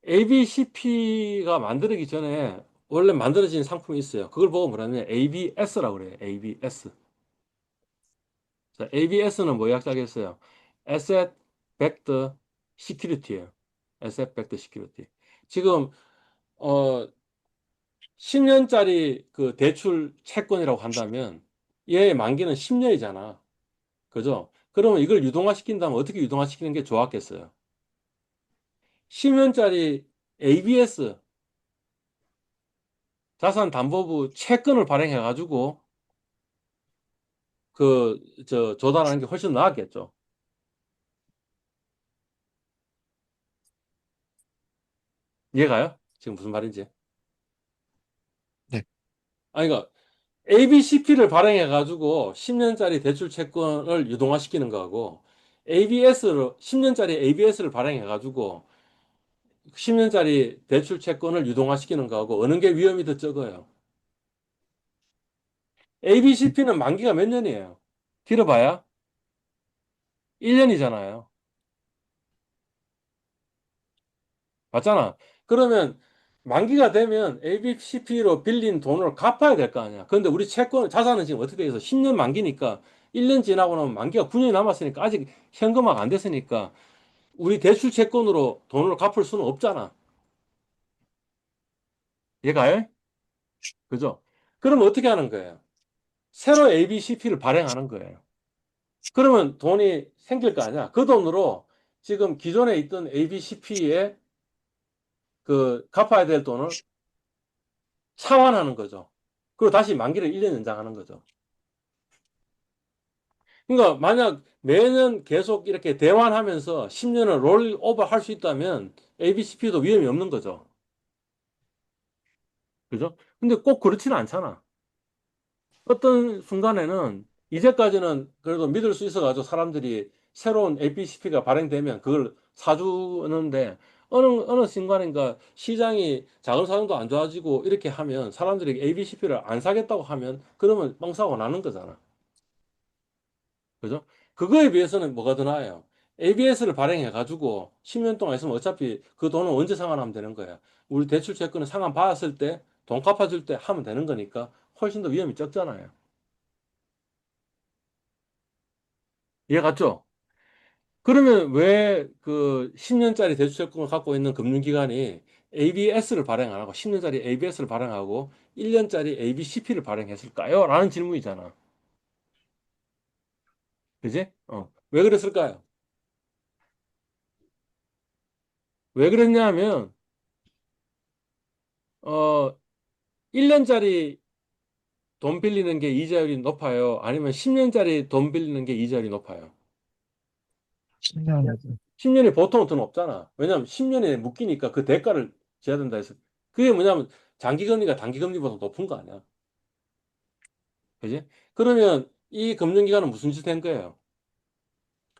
Speaker 2: ABCP가 만들기 전에 원래 만들어진 상품이 있어요. 그걸 보고 뭐냐면 ABS라고 그래요. ABS. 자, ABS는 뭐 약자겠어요? Asset Backed Security예요. Asset Backed Security. 지금 어 10년짜리 그 대출 채권이라고 한다면 얘의 만기는 10년이잖아. 그죠? 그러면 이걸 유동화시킨다면 어떻게 유동화시키는 게 좋았겠어요? 10년짜리 ABS 자산담보부 채권을 발행해가지고 조달하는 게 훨씬 나았겠죠. 이해가요? 지금 무슨 말인지.
Speaker 1: 네.
Speaker 2: 아니, 그러니까 ABCP를 발행해가지고 10년짜리 대출 채권을 유동화시키는 거하고 ABS로 10년짜리 ABS를 발행해가지고 10년짜리 대출 채권을 유동화시키는 거하고 어느 게 위험이 더 적어요? ABCP는 만기가 몇 년이에요? 길어봐야 1년이잖아요. 맞잖아. 그러면 만기가 되면 ABCP로 빌린 돈을 갚아야 될 거 아니야. 그런데 우리 자산은 지금 어떻게 돼 있어? 10년 만기니까 1년 지나고 나면 만기가 9년이 남았으니까 아직 현금화가 안 됐으니까 우리 대출 채권으로 돈을 갚을 수는 없잖아. 얘가요? 그죠? 그럼 어떻게 하는 거예요? 새로 ABCP를 발행하는 거예요. 그러면 돈이 생길 거 아니야. 그 돈으로 지금 기존에 있던 ABCP에 그 갚아야 될 돈을 차환하는 거죠. 그리고 다시 만기를 1년 연장하는 거죠. 그러니까 만약 매년 계속 이렇게 대환하면서 10년을 롤오버 할 수 있다면 ABCP도 위험이 없는 거죠. 그죠? 근데 꼭 그렇지는 않잖아. 어떤 순간에는 이제까지는 그래도 믿을 수 있어가지고 사람들이 새로운 APCP가 발행되면 그걸 사주는데 어느 순간인가 시장이 자금 사정도 안 좋아지고 이렇게 하면 사람들이 ABCP를 안 사겠다고 하면 그러면 뻥 사고 나는 거잖아. 그죠? 그거에 비해서는 뭐가 더 나아요? ABS를 발행해가지고 10년 동안 있으면 어차피 그 돈은 언제 상환하면 되는 거야. 우리 대출 채권을 상환 받았을 때 돈 갚아줄 때 하면 되는 거니까 훨씬 더 위험이 적잖아요. 이해 갔죠? 그러면 왜 그 10년짜리 대출채권을 갖고 있는 금융기관이 ABS를 발행 안 하고 10년짜리 ABS를 발행하고 1년짜리 ABCP를 발행했을까요? 라는 질문이잖아. 그지? 왜 그랬을까요? 왜 그랬냐면, 어, 1년짜리 돈 빌리는 게 이자율이 높아요? 아니면 10년짜리 돈 빌리는 게 이자율이 높아요?
Speaker 1: 10년이지.
Speaker 2: 10년이 보통은 더 높잖아. 왜냐면 10년에 묶이니까 그 대가를 져야 된다 해서. 그게 뭐냐면 장기금리가 단기금리보다 높은 거 아니야. 그지? 그러면 이 금융기관은 무슨 짓 한 거예요?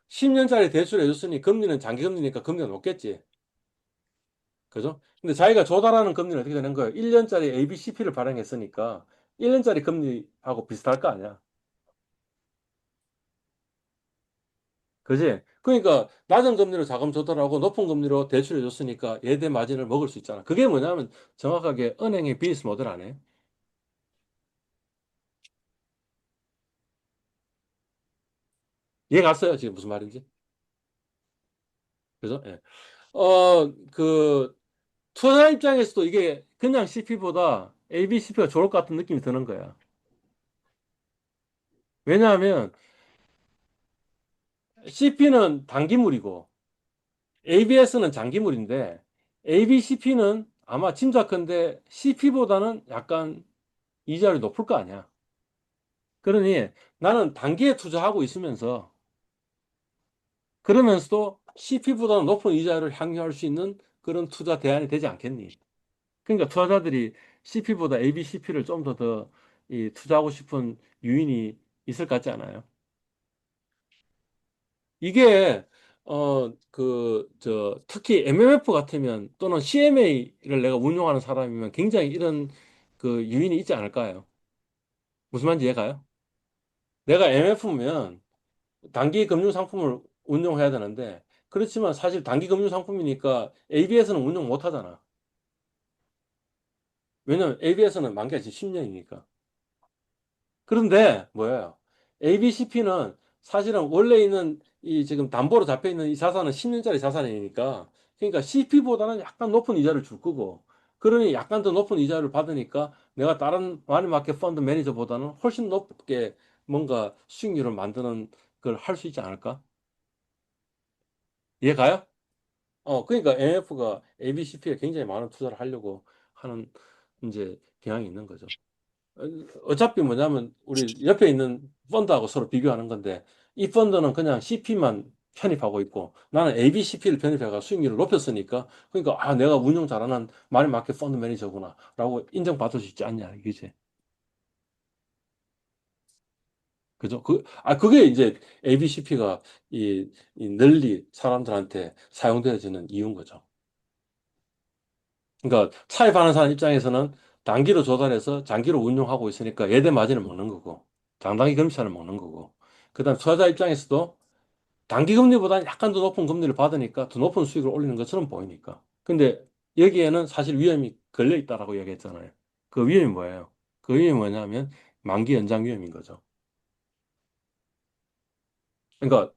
Speaker 2: 10년짜리 대출을 해줬으니 금리는 장기금리니까 금리가 높겠지. 그죠? 근데 자기가 조달하는 금리는 어떻게 되는 거예요? 1년짜리 ABCP를 발행했으니까 1년짜리 금리하고 비슷할 거 아니야. 그지? 그러니까 낮은 금리로 자금 조달하고 높은 금리로 대출해 줬으니까 예대 마진을 먹을 수 있잖아. 그게 뭐냐면 정확하게 은행의 비즈니스 모델 안에 이해 갔어요? 지금 무슨 말인지? 그죠? 예. 그 투자 입장에서도 이게 그냥 CP보다 ABCP가 좋을 것 같은 느낌이 드는 거야. 왜냐하면 CP는 단기물이고 ABS는 장기물인데 ABCP는 아마 짐작컨대 CP보다는 약간 이자율이 높을 거 아니야. 그러니 나는 단기에 투자하고 있으면서 그러면서도 CP보다는 높은 이자를 향유할 수 있는 그런 투자 대안이 되지 않겠니? 그러니까 투자자들이 CP보다 ABCP를 좀 더 이 투자하고 싶은 유인이 있을 것 같지 않아요? 이게 특히 MMF 같으면 또는 CMA를 내가 운용하는 사람이면 굉장히 이런 그 유인이 있지 않을까요? 무슨 말인지 이해가요? 내가 MF면 단기 금융 상품을 운용해야 되는데 그렇지만 사실 단기 금융 상품이니까 ABS는 운용 못 하잖아. 왜냐면 ABS는 만기가 지금 10년이니까. 그런데 뭐예요? ABCP는 사실은 원래 있는 이 지금 담보로 잡혀 있는 이 자산은 10년짜리 자산이니까 그러니까 CP보다는 약간 높은 이자를 줄 거고 그러니 약간 더 높은 이자를 받으니까 내가 다른 마니마켓 펀드 매니저보다는 훨씬 높게 뭔가 수익률을 만드는 걸 할 수 있지 않을까? 이해 가요? 그러니까 MF가 ABCP에 굉장히 많은 투자를 하려고 하는 이제 경향이 있는 거죠. 어, 어차피 뭐냐면 우리 옆에 있는 펀드하고 서로 비교하는 건데 이 펀드는 그냥 CP만 편입하고 있고 나는 ABCP를 편입해가 수익률을 높였으니까 그러니까 내가 운영 잘하는 마니마켓 펀드 매니저구나 라고 인정받을 수 있지 않냐 이거지. 그죠? 그게 이제 ABCP가 이 널리 사람들한테 사용되어지는 이유인 거죠. 그러니까 차입하는 사람 입장에서는 단기로 조달해서 장기로 운용하고 있으니까 예대 마진을 먹는 거고 장단기 금리차를 먹는 거고 그다음 투자자 입장에서도 단기 금리보다는 약간 더 높은 금리를 받으니까 더 높은 수익을 올리는 것처럼 보이니까 근데 여기에는 사실 위험이 걸려 있다라고 얘기했잖아요. 그 위험이 뭐예요? 그 위험이 뭐냐면 만기 연장 위험인 거죠. 그러니까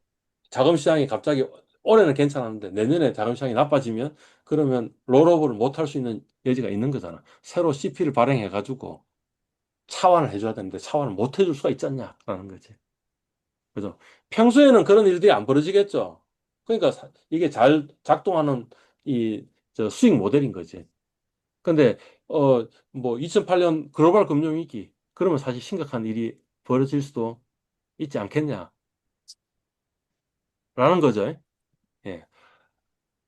Speaker 2: 자금 시장이 갑자기 올해는 괜찮았는데 내년에 자금 시장이 나빠지면 그러면 롤오버를 못 할 수 있는 여지가 있는 거잖아. 새로 CP를 발행해 가지고 차환을 해줘야 되는데 차환을 못 해줄 수가 있지 않냐라는 거지. 그죠? 평소에는 그런 일들이 안 벌어지겠죠. 그러니까 이게 잘 작동하는 저 수익 모델인 거지. 근데 뭐 2008년 글로벌 금융위기 그러면 사실 심각한 일이 벌어질 수도 있지 않겠냐라는 거죠. 예.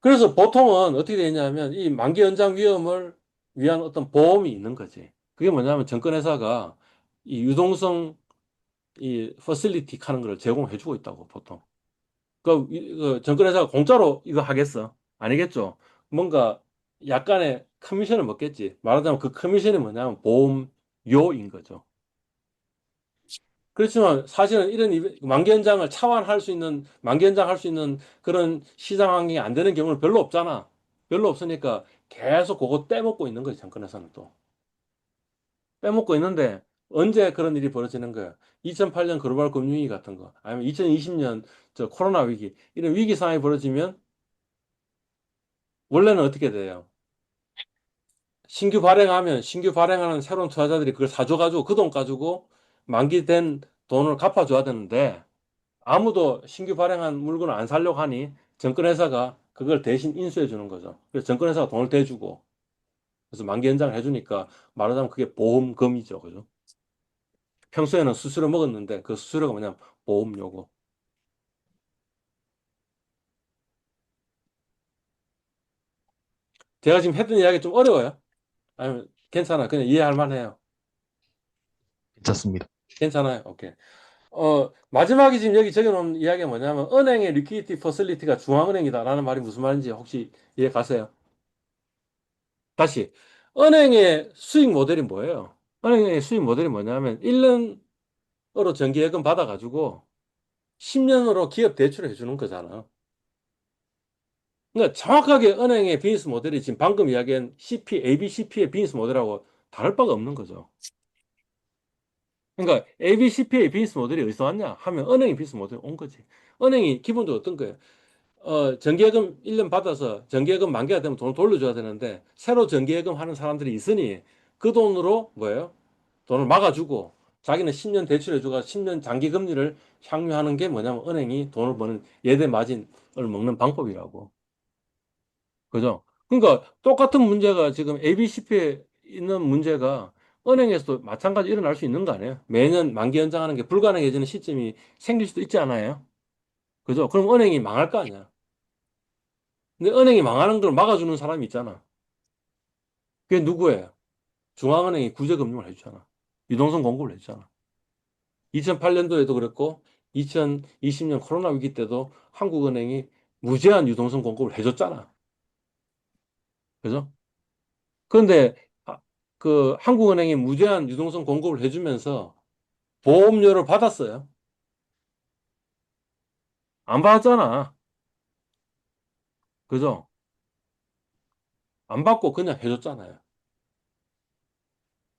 Speaker 2: 그래서 보통은 어떻게 되냐면 이 만기 연장 위험을 위한 어떤 보험이 있는 거지. 그게 뭐냐면 증권회사가 이 유동성 이 퍼실리티 하는 걸 제공해 주고 있다고 보통. 그 증권회사가 공짜로 이거 하겠어? 아니겠죠. 뭔가 약간의 커미션을 먹겠지. 말하자면 그 커미션이 뭐냐면 보험료인 거죠. 그렇지만 사실은 이런 만기연장을 차환할 수 있는, 만기연장 할 수 있는 그런 시장 환경이 안 되는 경우는 별로 없잖아. 별로 없으니까 계속 그거 떼먹고 있는 거지, 정권에서는 또. 빼먹고 있는데 언제 그런 일이 벌어지는 거야? 2008년 글로벌 금융위기 같은 거, 아니면 2020년 저 코로나 위기, 이런 위기 상황이 벌어지면 원래는 어떻게 돼요? 신규 발행하는 새로운 투자자들이 그걸 사줘가지고 그 돈 가지고 만기된 돈을 갚아줘야 되는데 아무도 신규 발행한 물건을 안 사려고 하니 정권회사가 그걸 대신 인수해 주는 거죠. 그래서 정권회사가 돈을 대주고 그래서 만기 연장을 해주니까 말하자면 그게 보험금이죠. 그죠? 평소에는 수수료 먹었는데 그 수수료가 뭐냐면 보험료고. 제가 지금 했던 이야기 좀 어려워요? 아니면 괜찮아? 그냥 이해할 만해요.
Speaker 3: 괜찮습니다.
Speaker 2: 괜찮아요? 오케이. 마지막에 지금 여기 적어놓은 이야기가 뭐냐면 은행의 리퀴디티 퍼실리티가 중앙은행이다라는 말이 무슨 말인지 혹시 이해 가세요? 다시 은행의 수익 모델이 뭐예요? 은행의 수익 모델이 뭐냐면 1년으로 정기예금 받아가지고 10년으로 기업 대출을 해주는 거잖아. 그러니까 정확하게 은행의 비즈니스 모델이 지금 방금 이야기한 CP, ABCP의 비즈니스 모델하고 다를 바가 없는 거죠. 그러니까 ABCP의 비즈니스 모델이 어디서 왔냐 하면 은행의 비즈니스 모델이 온 거지. 은행이 기본적으로 어떤 거예요? 정기예금 1년 받아서 정기예금 만기가 되면 돈을 돌려줘야 되는데 새로 정기예금 하는 사람들이 있으니 그 돈으로 뭐예요? 돈을 막아주고 자기는 10년 대출해주고 10년 장기 금리를 향유하는 게 뭐냐면 은행이 돈을 버는 예대 마진을 먹는 방법이라고. 그죠? 그러니까 똑같은 문제가 지금 ABCP에 있는 문제가 은행에서도 마찬가지 일어날 수 있는 거 아니에요? 매년 만기 연장하는 게 불가능해지는 시점이 생길 수도 있지 않아요? 그죠? 그럼 은행이 망할 거 아니야? 근데 은행이 망하는 걸 막아주는 사람이 있잖아. 그게 누구예요? 중앙은행이 구제금융을 해주잖아. 유동성 공급을 해주잖아. 2008년도에도 그랬고, 2020년 코로나 위기 때도 한국은행이 무제한 유동성 공급을 해줬잖아. 그죠? 그런데 그 한국은행이 무제한 유동성 공급을 해주면서 보험료를 받았어요. 안 받았잖아. 그죠? 안 받고 그냥 해줬잖아요.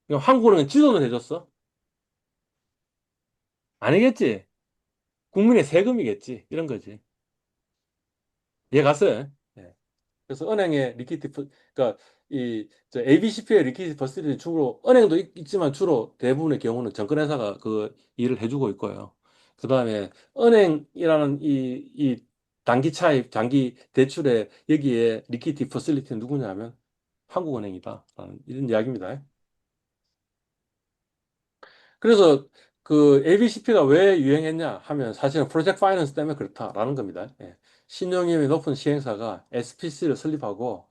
Speaker 2: 그럼 한국은행은 지도는 해줬어? 아니겠지. 국민의 세금이겠지. 이런 거지. 이해 갔어요? 예. 그래서 은행의 그러니까 저 ABCP의 리퀴디티 퍼실리티 주로 은행도 있지만 주로 대부분의 경우는 정권회사가 그 일을 해주고 있고요. 그다음에 은행이라는 이 단기 차입, 장기 대출에 여기에 리퀴디티 퍼실리티는 누구냐면 한국은행이다라는 이런 이야기입니다. 그래서 그 ABCP가 왜 유행했냐 하면 사실은 프로젝트 파이낸스 때문에 그렇다라는 겁니다. 예. 신용위험이 높은 시행사가 SPC를 설립하고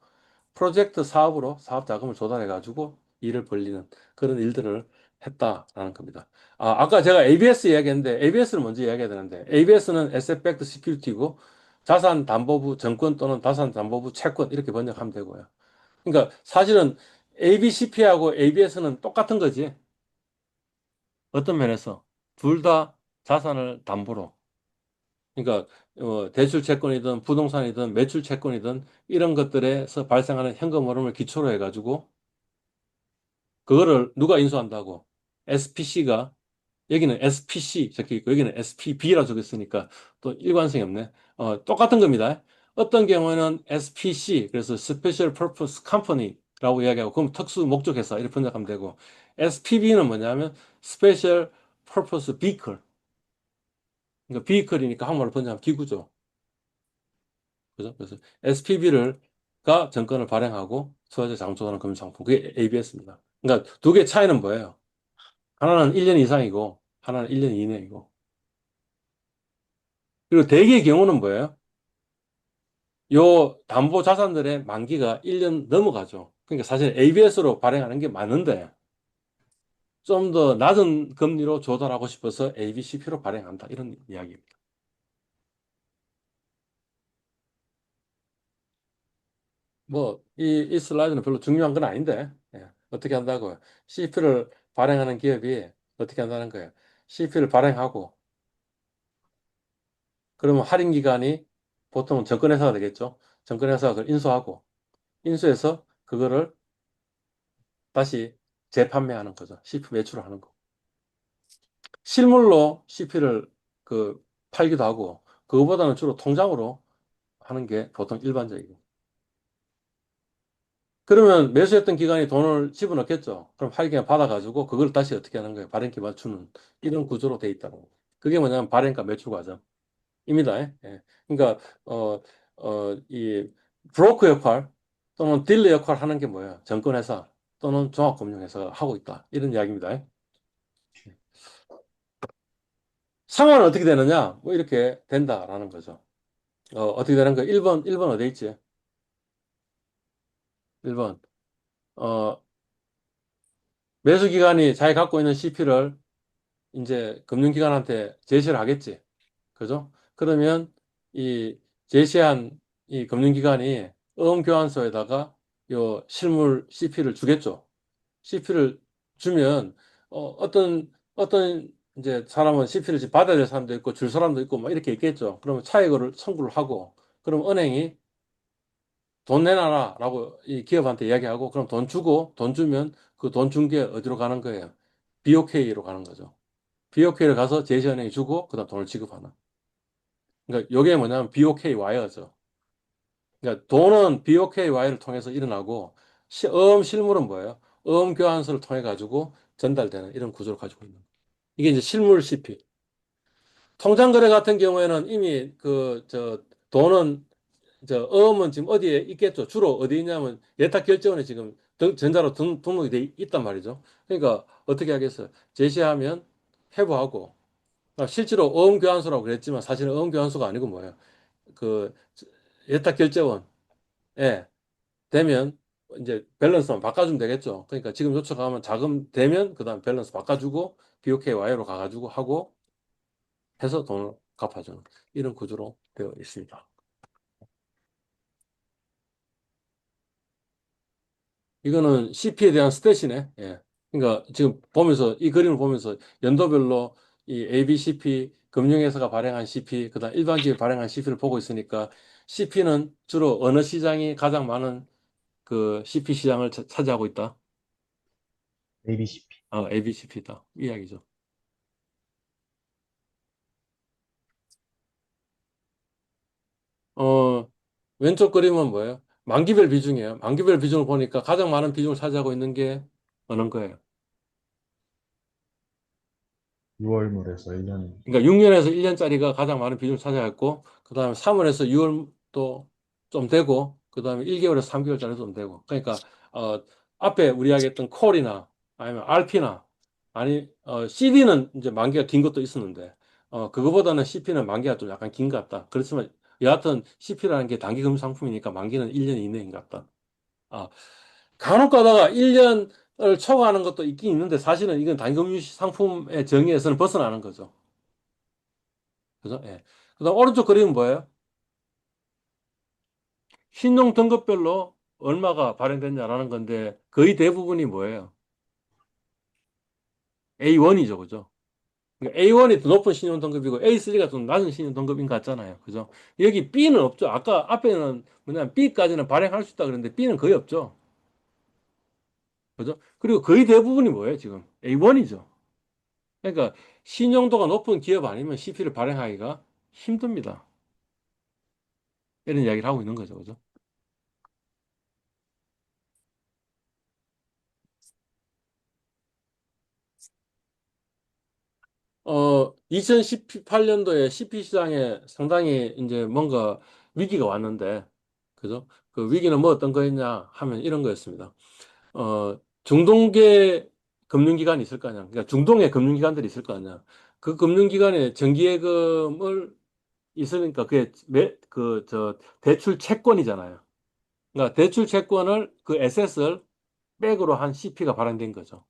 Speaker 2: 프로젝트 사업으로 사업 자금을 조달해가지고 일을 벌리는 그런 일들을 했다라는 겁니다. 아까 제가 ABS 이야기했는데 ABS를 먼저 이야기해야 되는데 ABS는 Asset Backed Security고 자산담보부 정권 또는 자산담보부 채권 이렇게 번역하면 되고요. 그러니까 사실은 ABCP하고 ABS는 똑같은 거지. 어떤 면에서 둘 다 자산을 담보로. 그러니까 대출 채권이든 부동산이든 매출 채권이든 이런 것들에서 발생하는 현금 흐름을 기초로 해가지고 그거를 누가 인수한다고? SPC가 여기는 SPC 적혀 있고 여기는 SPB라 적혀 있으니까 또 일관성이 없네. 똑같은 겁니다. 어떤 경우에는 SPC 그래서 Special Purpose Company라고 이야기하고 그럼 특수 목적 회사 이렇게 번역하면 되고 SPB는 뭐냐면 Special Purpose Vehicle. 그러니까 vehicle이니까 한국말로 번역하면 기구죠. 그죠? 그래서 SPB를 가 정권을 발행하고 투자자 장소하는 금융상품 그게 ABS입니다. 그러니까 두 개 차이는 뭐예요? 하나는 1년 이상이고 하나는 1년 이내이고 그리고 대개의 경우는 뭐예요? 요 담보 자산들의 만기가 1년 넘어가죠. 그러니까 사실 ABS로 발행하는 게 맞는데 좀 더 낮은 금리로 조달하고 싶어서 ABCP로 발행한다 이런 이야기입니다. 뭐 이 슬라이드는 별로 중요한 건 아닌데 어떻게 한다고요? CP를 발행하는 기업이 어떻게 한다는 거예요? CP를 발행하고, 그러면 할인 기간이 보통 증권회사가 되겠죠. 증권회사가 그걸 인수하고, 인수해서 그거를 다시 재판매하는 거죠. CP 매출을 하는 거. 실물로 CP를 그 팔기도 하고, 그거보다는 주로 통장으로 하는 게 보통 일반적이고. 그러면 매수했던 기관이 돈을 집어넣겠죠. 그럼 할인가 받아가지고 그걸 다시 어떻게 하는 거예요? 발행기 맞추는 이런 구조로 돼 있다는 거예요. 그게 뭐냐면 발행가 매출 과정입니다. 예. 그러니까 이 브로커 역할 또는 딜러 역할 하는 게 뭐예요? 증권회사 또는 종합금융회사가 하고 있다. 이런 이야기입니다. 상황은 어떻게 되느냐? 뭐 이렇게 된다라는 거죠. 어떻게 되는 거예요? 1번 어디 있지? 1번. 매수 기관이 자기 갖고 있는 CP를 이제 금융기관한테 제시를 하겠지. 그죠? 그러면 이 제시한 이 금융기관이 어음교환서에다가 요 실물 CP를 주겠죠. CP를 주면 어떤 이제 사람은 CP를 지금 받아야 될 사람도 있고 줄 사람도 있고 막 이렇게 있겠죠. 그러면 차익을 청구를 하고 그럼 은행이 돈 내놔라라고 이 기업한테 이야기하고 그럼 돈 주고 돈 주면 그 돈 준 게 어디로 가는 거예요? BOK로 가는 거죠. BOK를 가서 제시은행이 주고 그다음 돈을 지급하는. 그러니까 이게 뭐냐면 BOK 와이어죠. 그러니까 돈은 BOK 와이어를 통해서 일어나고 실물은 뭐예요? 교환서를 통해 가지고 전달되는 이런 구조를 가지고 있는. 이게 이제 실물 CP. 통장 거래 같은 경우에는 이미 그 돈은 어음은 지금 어디에 있겠죠. 주로 어디 있냐면 예탁결제원에 지금 전자로 등록이 돼 있단 말이죠. 그러니까 어떻게 하겠어요? 제시하면 회부하고 실제로 어음교환소라고 그랬지만 사실은 어음교환소가 아니고 뭐예요? 그 예탁결제원에 되면 이제 밸런스만 바꿔주면 되겠죠. 그러니까 지금 요청하면 자금 되면 그다음 밸런스 바꿔주고 BOK 와이어로 가가지고 하고 해서 돈을 갚아주는 이런 구조로 되어 있습니다. 이거는 CP에 대한 스탯이네. 예. 그러니까 지금 보면서 이 그림을 보면서 연도별로 이 ABCP 금융회사가 발행한 CP, 그다음 일반 기업이 발행한 CP를 보고 있으니까 CP는 주로 어느 시장이 가장 많은 그 CP 시장을 차지하고 있다.
Speaker 3: ABCP.
Speaker 2: ABCP다. 이 이야기죠. 어, 왼쪽 그림은 뭐예요? 만기별 비중이에요. 만기별 비중을 보니까 가장 많은 비중을 차지하고 있는 게 어느 거예요?
Speaker 3: 6월물에서 1년.
Speaker 2: 그러니까 6년에서 1년짜리가 가장 많은 비중을 차지했고, 그 다음에 3월에서 6월도 좀 되고, 그 다음에 1개월에서 3개월짜리도 좀 되고. 그러니까, 앞에 우리 이야기했던 콜이나 아니면 RP나, CD는 이제 만기가 긴 것도 있었는데, 그거보다는 CP는 만기가 좀 약간 긴 것 같다. 그렇지만, 여하튼 CP라는 게 단기 금융 상품이니까 만기는 1년 이내인 것 같다. 아, 간혹 가다가 1년을 초과하는 것도 있긴 있는데, 사실은 이건 단기 금융 상품의 정의에서는 벗어나는 거죠. 그죠? 예. 그다음 오른쪽 그림은 뭐예요? 신용 등급별로 얼마가 발행됐냐라는 건데 거의 대부분이 뭐예요? A1이죠, 그죠? 그러니까 A1이 더 높은 신용 등급이고 A3가 좀 낮은 신용 등급인 것 같잖아요, 그죠? 여기 B는 없죠. 아까 앞에는 뭐냐면 B까지는 발행할 수 있다 그랬는데 B는 거의 없죠, 그죠? 그리고 거의 대부분이 뭐예요, 지금? A1이죠. 그러니까 신용도가 높은 기업 아니면 CP를 발행하기가 힘듭니다. 이런 이야기를 하고 있는 거죠, 그죠? 2018년도에 CP 시장에 상당히 이제 뭔가 위기가 왔는데, 그죠? 그 위기는 뭐 어떤 거였냐 하면 이런 거였습니다. 중동계 금융기관이 있을 거 아니야. 그러니까 중동의 금융기관들이 있을 거 아니야. 그 금융기관에 정기예금을 있으니까 대출 채권이잖아요. 그러니까 대출 채권을 그 에셋을 백으로 한 CP가 발행된 거죠.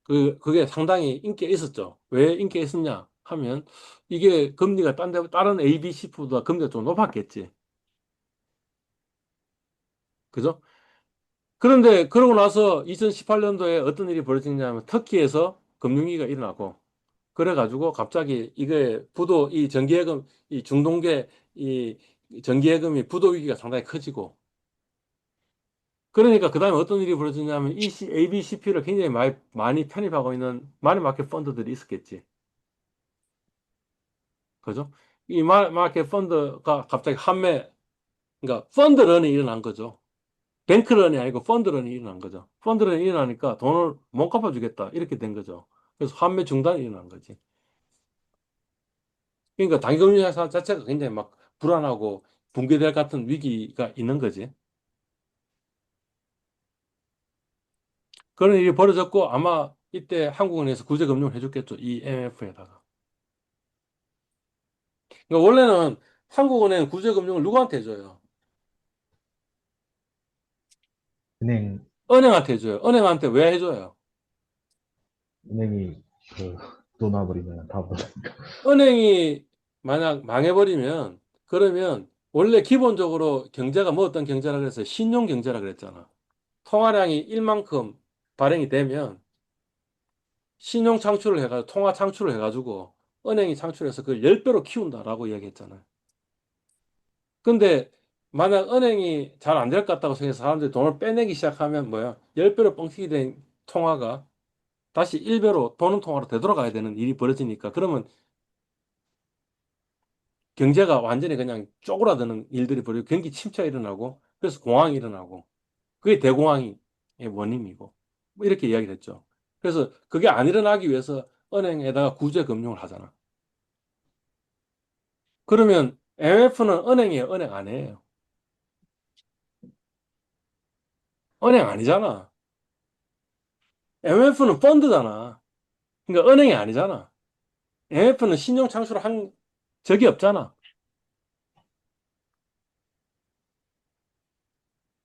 Speaker 2: 그게 상당히 인기가 있었죠. 왜 인기가 있었냐 하면 이게 금리가 다른 ABC보다 금리가 좀 높았겠지. 그죠? 그런데 그러고 나서 2018년도에 어떤 일이 벌어졌냐면 터키에서 금융위기가 일어나고 그래가지고 갑자기 이게 부도, 이 정기예금, 이 중동계 이 정기예금이 부도 위기가 상당히 커지고, 그러니까 그 다음에 어떤 일이 벌어지냐면 ABCP를 굉장히 많이 편입하고 있는 마니마켓 펀드들이 있었겠지. 그죠? 이 마켓 펀드가 갑자기 그러니까 펀드런이 일어난 거죠. 뱅크런이 아니고 펀드런이 일어난 거죠. 펀드런이 일어나니까 돈을 못 갚아주겠다. 이렇게 된 거죠. 그래서 환매 중단이 일어난 거지. 그러니까 단기금리 자산 자체가 굉장히 막 불안하고 붕괴될 같은 위기가 있는 거지. 그런 일이 벌어졌고 아마 이때 한국은행에서 구제금융을 해줬겠죠. 이 IMF에다가. 그러니까 원래는 한국은행 구제금융을 누구한테 해줘요?
Speaker 3: 은행,
Speaker 2: 은행한테 해줘요. 은행한테 왜 해줘요?
Speaker 3: 은행이 그, 놔버리면 다 버려.
Speaker 2: 은행이 만약 망해버리면 그러면 원래 기본적으로 경제가 뭐 어떤 경제라 그래서 신용 경제라 그랬잖아. 통화량이 1만큼 발행이 되면 신용 창출을 해가지고 통화 창출을 해가지고 은행이 창출해서 그걸 10배로 키운다라고 이야기했잖아요. 근데 만약 은행이 잘 안 될 것 같다고 생각해서 사람들이 돈을 빼내기 시작하면 뭐야? 10배로 뻥튀기 된 통화가 다시 1배로 도는 통화로 되돌아가야 되는 일이 벌어지니까 그러면 경제가 완전히 그냥 쪼그라드는 일들이 벌어지고 경기 침체가 일어나고 그래서 공황이 일어나고 그게 대공황의 원인이고 뭐 이렇게 이야기를 했죠. 그래서 그게 안 일어나기 위해서 은행에다가 구제 금융을 하잖아. 그러면 MF는 은행이에요, 은행 아니에요? 은행 아니잖아. MF는 펀드잖아. 그러니까 은행이 아니잖아. MF는 신용 창출을 한 적이 없잖아.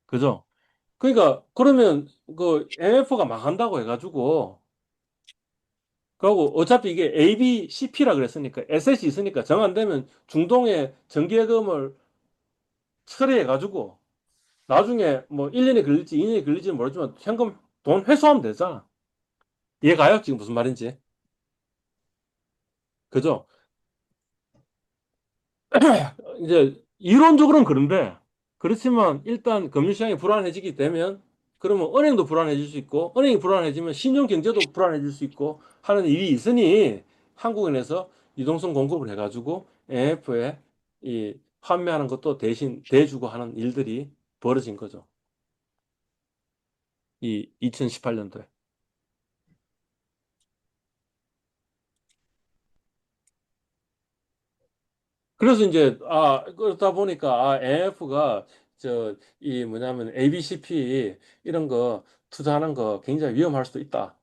Speaker 2: 그죠? 그러니까 그러면 그 MF가 망한다고 해가지고 그리고 어차피 이게 ABCP라 그랬으니까 에셋이 있으니까 정 안 되면 중동에 정기예금을 처리해가지고 나중에 뭐 1년이 걸릴지 2년이 걸릴지는 모르지만 현금 돈 회수하면 되잖아. 이해가요? 지금 무슨 말인지. 그죠? 이제 이론적으로는 그런데 그렇지만 일단 금융시장이 불안해지게 되면 그러면 은행도 불안해질 수 있고 은행이 불안해지면 신용경제도 불안해질 수 있고 하는 일이 있으니 한국은행에서 유동성 공급을 해가지고 MF에 이 판매하는 것도 대신 대주고 하는 일들이 벌어진 거죠. 이 2018년도에. 그래서 이제 그러다 보니까 MF가 저 이 뭐냐면 ABCP 이런 거 투자하는 거 굉장히 위험할 수도 있다.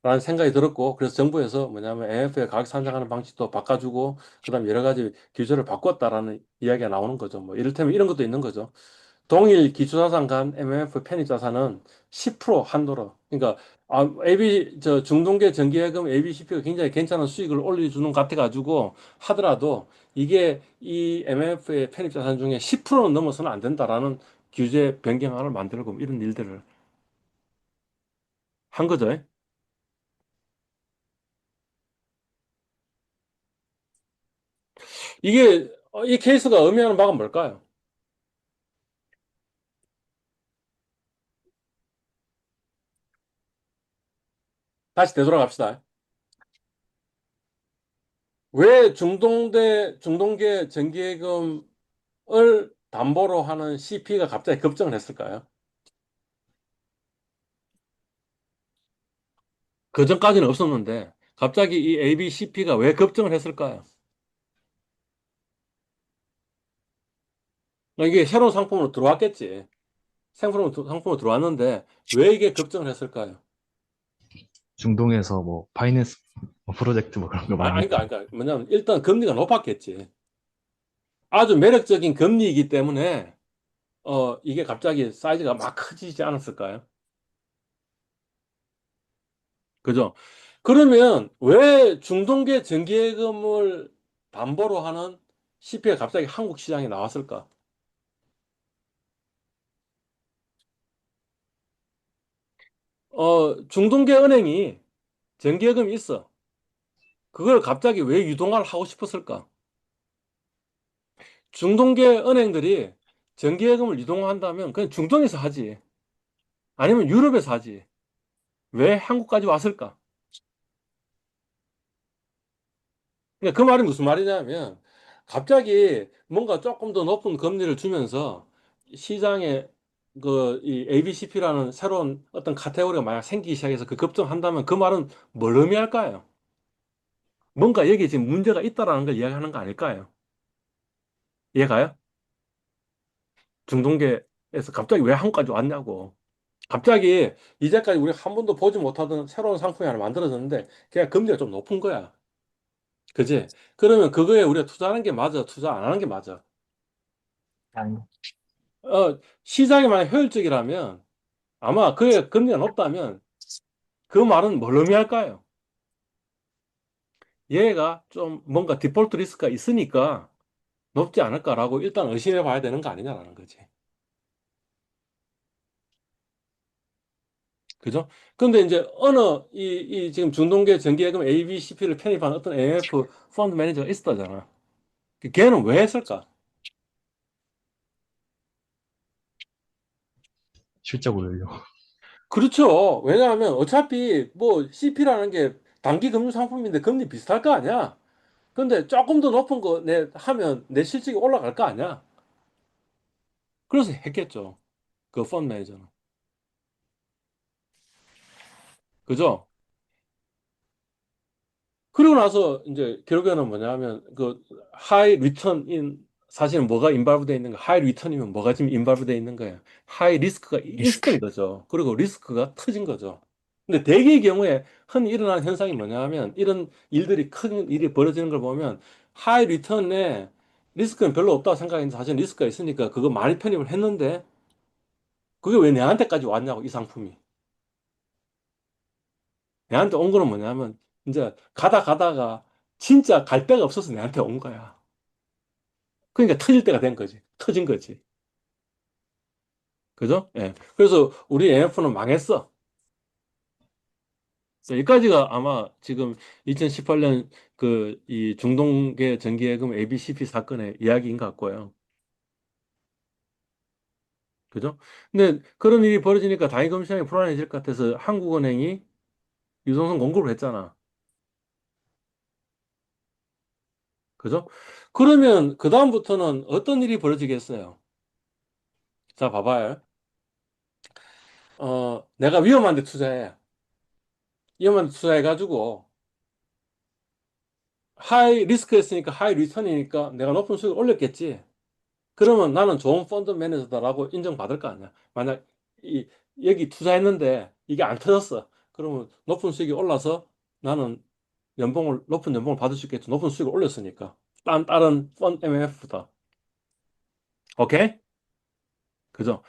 Speaker 2: 라는 생각이 들었고, 그래서 정부에서 뭐냐면 AF에 가격 산정하는 방식도 바꿔주고, 그 다음에 여러 가지 규제를 바꿨다라는 이야기가 나오는 거죠. 뭐, 이를테면 이런 것도 있는 거죠. 동일 기초자산 간 MMF 편입자산은 10% 한도로. 그러니까, 저 중동계 정기예금 ABCP가 굉장히 괜찮은 수익을 올려주는 것 같아가지고 하더라도 이게 이 MMF의 편입자산 중에 10%는 넘어서는 안 된다라는 규제 변경안을 만들고 이런 일들을 한 거죠. 이 케이스가 의미하는 바가 뭘까요? 다시 되돌아갑시다. 왜 중동계 정기예금을 담보로 하는 CP가 갑자기 급증을 했을까요? 그 전까지는 없었는데 갑자기 이 ABCP가 왜 급증을 했을까요? 이게 새로운 상품으로 들어왔겠지. 상품으로 들어왔는데 왜 이게 급증을 했을까요?
Speaker 3: 중동에서 뭐, 파이낸스 뭐 프로젝트 뭐 그런 거 많이
Speaker 2: 그러니까 뭐냐면 일단 금리가 높았겠지. 아주 매력적인 금리이기 때문에 이게 갑자기 사이즈가 막 커지지 않았을까요? 그죠? 그러면 왜 중동계 정기예금을 담보로 하는 CP가 갑자기 한국 시장에 나왔을까? 중동계 은행이 정기예금이 있어. 그걸 갑자기 왜 유동화를 하고 싶었을까? 중동계 은행들이 정기예금을 유동화한다면 그냥 중동에서 하지. 아니면 유럽에서 하지. 왜 한국까지 왔을까? 그러니까 그 말이 무슨 말이냐면 갑자기 뭔가 조금 더 높은 금리를 주면서 시장에 이 ABCP라는 새로운 어떤 카테고리가 만약 생기기 시작해서 그 급등한다면 그 말은 뭘 의미할까요? 뭔가 여기에 지금 문제가 있다라는 걸 이야기하는 거 아닐까요? 이해가요? 중동계에서 갑자기 왜 한국까지 왔냐고. 갑자기 이제까지 우리가 한 번도 보지 못하던 새로운 상품이 하나 만들어졌는데 그냥 금리가 좀 높은 거야. 그지? 그러면 그거에 우리가 투자하는 게 맞아? 투자 안 하는 게 맞아?
Speaker 1: 아니,
Speaker 2: 시장이 만약 효율적이라면 아마 그의 금리가 높다면 그 말은 뭘 의미할까요? 얘가 좀 뭔가 디폴트 리스크가 있으니까 높지 않을까라고 일단 의심해 봐야 되는 거 아니냐라는 거지. 그죠? 근데 이제 이 지금 중동계 정기예금 ABCP를 편입한 어떤 AMF 펀드 매니저가 있었다잖아. 걔는 왜 했을까?
Speaker 3: 실적 올리려고.
Speaker 2: 그렇죠. 왜냐하면 어차피 뭐 CP라는 게 단기 금융 상품인데 금리 비슷할 거 아니야. 근데 조금 더 높은 거 하면 내 실적이 올라갈 거 아니야. 그래서 했겠죠. 그 펀드 매니저는. 그죠? 그리고 나서 이제 결국에는 뭐냐면 그 하이 리턴인 사실은 뭐가 인발브돼 있는 거 하이 리턴이면 뭐가 지금 인발브돼 있는 거야. 하이 리스크가
Speaker 1: 리스크.
Speaker 2: 있었던 거죠. 그리고 리스크가 터진 거죠. 근데 대개의 경우에 흔히 일어나는 현상이 뭐냐면 이런 일들이 큰 일이 벌어지는 걸 보면 하이 리턴에 리스크는 별로 없다고 생각했는데 사실 리스크가 있으니까 그거 많이 편입을 했는데 그게 왜 내한테까지 왔냐고 이 상품이. 내한테 온 거는 뭐냐면 이제 가다가 진짜 갈 데가 없어서 내한테 온 거야. 그러니까 터질 때가 된 거지. 터진 거지. 그죠? 예. 그래서 우리 AF는 망했어. 여기까지가 아마 지금 2018년 이 중동계 정기예금 ABCP 사건의 이야기인 것 같고요. 그죠? 근데 그런 일이 벌어지니까 단위금시장이 불안해질 것 같아서 한국은행이 유동성 공급을 했잖아. 그죠? 그러면 그다음부터는 어떤 일이 벌어지겠어요? 자, 봐봐요. 내가 위험한 데 투자해. 위험한 데 투자해가지고, 하이 리스크였으니까 하이 리턴이니까 내가 높은 수익을 올렸겠지. 그러면 나는 좋은 펀드 매니저다라고 인정받을 거 아니야. 만약 이, 여기 투자했는데 이게 안 터졌어. 그러면 높은 수익이 올라서 나는 높은 연봉을 받을 수 있겠죠. 높은 수익을 올렸으니까. 다른 펀드 MMF보다. 오케이? 그죠?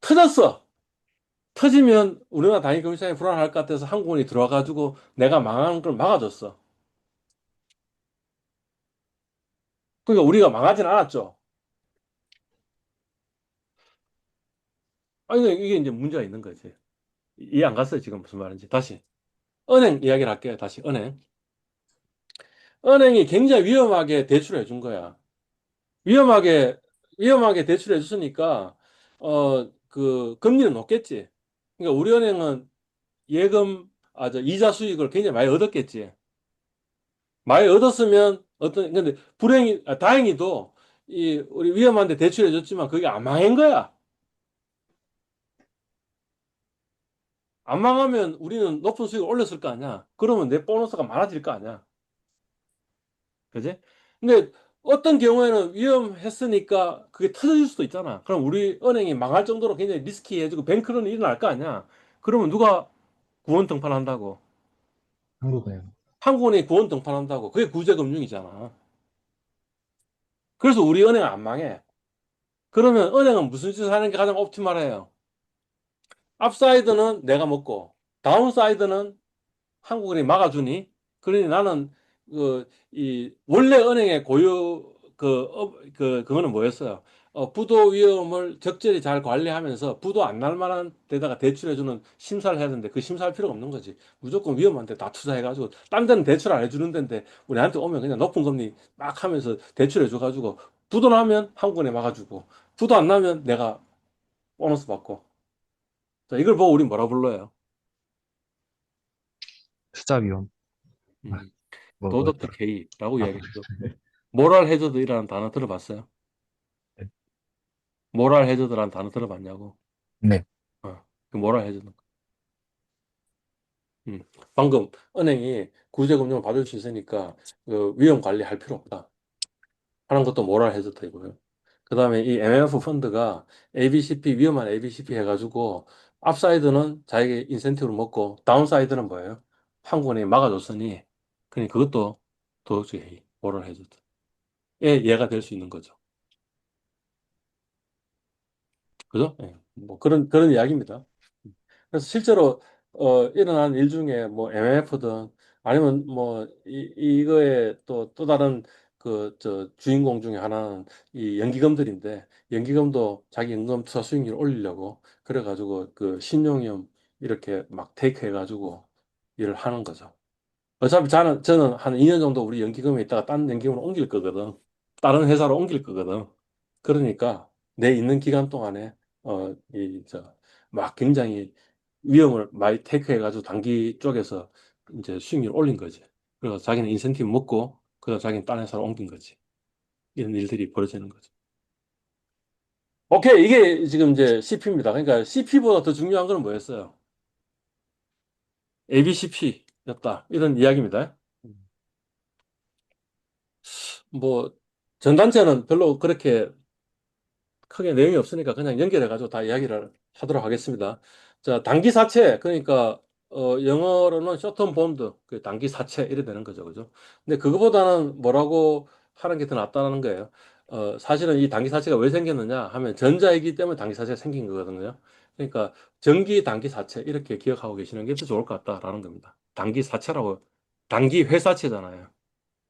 Speaker 2: 터졌어. 터지면 우리나라 단기 금융시장이 불안할 것 같아서 한국은이 들어와가지고 내가 망하는 걸 막아줬어. 그러니까 우리가 망하진 않았죠. 아니, 이게 이제 문제가 있는 거지. 이해 안 갔어요, 지금 무슨 말인지. 다시. 은행 이야기를 할게요, 다시. 은행. 은행이 굉장히 위험하게 대출해 준 거야. 위험하게, 위험하게 대출해 줬으니까, 금리는 높겠지. 그러니까 우리 은행은 이자 수익을 굉장히 많이 얻었겠지. 많이 얻었으면, 근데 다행히도, 우리 위험한데 대출해 줬지만 그게 안 망한 거야. 안 망하면 우리는 높은 수익을 올렸을 거 아니야. 그러면 내 보너스가 많아질 거 아니야. 그지? 근데 어떤 경우에는 위험했으니까 그게 터질 수도 있잖아. 그럼 우리 은행이 망할 정도로 굉장히 리스키해지고 뱅크런이 일어날 거 아니야. 그러면 누가 구원 등판한다고?
Speaker 3: 한국은행.
Speaker 2: 한국은행이 구원 등판한다고. 그게 구제금융이잖아. 그래서 우리 은행은 안 망해. 그러면 은행은 무슨 짓을 하는 게 가장 옵티멀해요? 앞사이드는 내가 먹고 다운사이드는 한국은행이 막아주니. 그러니 나는 원래 은행의 고유 그거는 뭐였어요? 부도 위험을 적절히 잘 관리하면서 부도 안 날 만한 데다가 대출해주는 심사를 해야 되는데 그 심사할 필요가 없는 거지. 무조건 위험한 데 다 투자해가지고 딴 데는 대출 안 해주는 데인데 우리한테 오면 그냥 높은 금리 막 하면서 대출해줘가지고 부도 나면 한국은행 막아주고 부도 안 나면 내가 보너스 받고. 자, 이걸 보고 우리 뭐라 불러요?
Speaker 3: 투자 위험. 아,
Speaker 2: 음,
Speaker 3: 뭐였더라?
Speaker 2: 도덕적 해이라고
Speaker 3: 아,
Speaker 2: 이야기하죠. 모랄 해저드라는 단어 들어봤어요?
Speaker 3: 네.
Speaker 2: 모랄 해저드라는 단어 들어봤냐고?
Speaker 1: 네.
Speaker 2: 그 모랄 해저드. 음, 방금 은행이 구제금융을 받을 수 있으니까 그 위험 관리할 필요 없다 하는 것도 모랄 해저드이고요. 그 다음에 이 MMF 펀드가 ABCP 위험한 ABCP 해가지고 앞사이드는 자기 인센티브를 먹고 다운사이드는 뭐예요? 한국은행이 막아줬으니 그니 그것도 도덕적 해이, 모랄 해저드에 예가 될 수 있는 거죠. 그죠? 예. 뭐 그런 이야기입니다. 그래서 실제로 일어난 일 중에 뭐 MMF든 아니면 뭐 이거에 또 다른 그 저 주인공 중에 하나는 이 연기금들인데 연기금도 자기 연금 투자 수익률을 올리려고 그래가지고 그 신용위험 이렇게 막 테이크 해가지고 일을 하는 거죠. 어차피 저는 한 2년 정도 우리 연기금에 있다가 다른 연기금으로 옮길 거거든. 다른 회사로 옮길 거거든. 그러니까 내 있는 기간 동안에 막 굉장히 위험을 많이 테이크해가지고 단기 쪽에서 이제 수익률 올린 거지. 그래서 자기는 인센티브 먹고 그래서 자기는 다른 회사로 옮긴 거지. 이런 일들이 벌어지는 거죠. 오케이, 이게 지금 이제 CP입니다. 그러니까 CP보다 더 중요한 건 뭐였어요? ABCP였다. 이런 이야기입니다. 뭐 전단체는 별로 그렇게 크게 내용이 없으니까 그냥 연결해가지고 다 이야기를 하도록 하겠습니다. 자, 단기 사채, 그러니까, 영어로는 쇼텀 본드, 그 단기 사채, 이래 되는 거죠. 그죠? 근데 그거보다는 뭐라고 하는 게 더 낫다는 거예요. 사실은 이 단기 사채가 왜 생겼느냐 하면 전자이기 때문에 단기 사채가 생긴 거거든요. 그러니까 전기 단기 사채, 이렇게 기억하고 계시는 게 더 좋을 것 같다라는 겁니다. 단기 사채라고, 단기 회사채잖아요.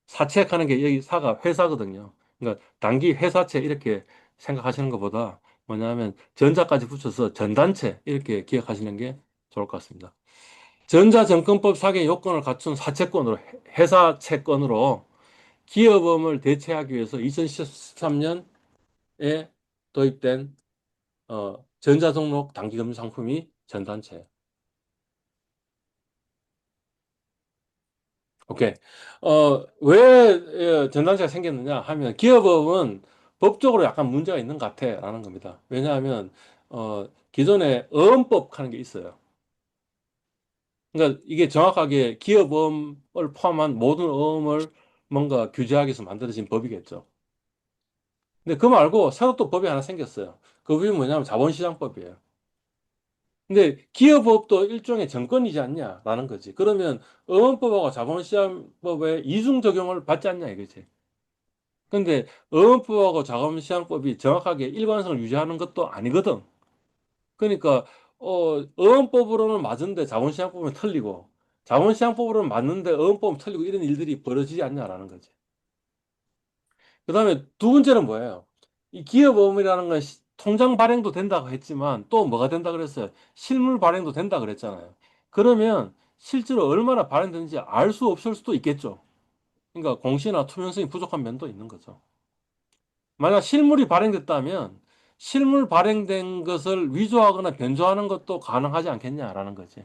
Speaker 2: 사채하는 게 여기 사가 회사거든요. 그러니까 단기 회사채 이렇게 생각하시는 것보다 뭐냐면 전자까지 붙여서 전단체 이렇게 기억하시는 게 좋을 것 같습니다. 전자증권법 사기 요건을 갖춘 사채권으로 회사 채권으로 기업음을 대체하기 위해서 2013년에 도입된 전자등록 단기금융 상품이 전단체예요. 오케이. 왜 전단체가 생겼느냐 하면 기업업은 법적으로 약간 문제가 있는 것 같아라는 겁니다. 왜냐하면 기존에 어음법 하는 게 있어요. 그러니까 이게 정확하게 기업음을 포함한 모든 어음을 뭔가 규제하기 위해서 만들어진 법이겠죠. 근데 그거 말고 새로 또 법이 하나 생겼어요. 그 법이 뭐냐면 자본시장법이에요. 근데 기업법도 일종의 정권이지 않냐라는 거지. 그러면 어음법하고 자본시장법의 이중 적용을 받지 않냐 이거지. 근데 어음법하고 자본시장법이 정확하게 일관성을 유지하는 것도 아니거든. 그러니까 어음법으로는 맞은데 자본시장법은 틀리고 자본시장법으로는 맞는데 어음법은 틀리고 이런 일들이 벌어지지 않냐라는 거지. 그다음에 두 번째는 뭐예요? 이 기업어음이라는 건 통장 발행도 된다고 했지만 또 뭐가 된다 그랬어요? 실물 발행도 된다 그랬잖아요. 그러면 실제로 얼마나 발행되는지 알 수 없을 수도 있겠죠. 그러니까 공시나 투명성이 부족한 면도 있는 거죠. 만약 실물이 발행됐다면 실물 발행된 것을 위조하거나 변조하는 것도 가능하지 않겠냐라는 거지.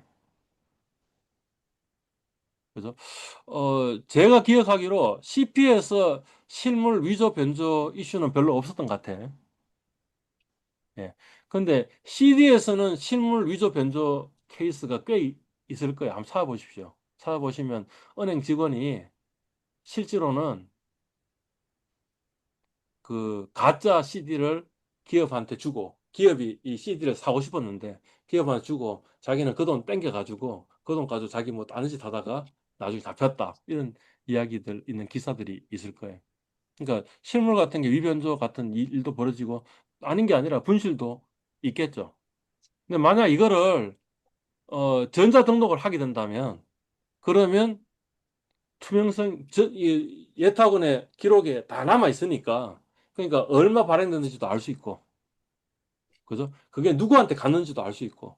Speaker 2: 그죠? 제가 기억하기로 CP에서 실물 위조 변조 이슈는 별로 없었던 것 같아. 예. 근데 CD에서는 실물 위조 변조 케이스가 꽤 있을 거예요. 한번 찾아보십시오. 찾아보시면 은행 직원이 실제로는 그 가짜 CD를 기업한테 주고 기업이 이 CD를 사고 싶었는데 기업한테 주고 자기는 그 돈 땡겨가지고 그 돈 가지고 자기 뭐 다른 짓 하다가 나중에 잡혔다. 이런 이야기들 있는 기사들이 있을 거예요. 그러니까 실물 같은 게 위변조 같은 일도 벌어지고 아닌 게 아니라 분실도 있겠죠. 근데 만약 이거를 전자 등록을 하게 된다면 그러면 투명성 이 예탁원의 기록에 다 남아 있으니까 그러니까 얼마 발행됐는지도 알 수 있고, 그죠? 그게 누구한테 갔는지도 알 수 있고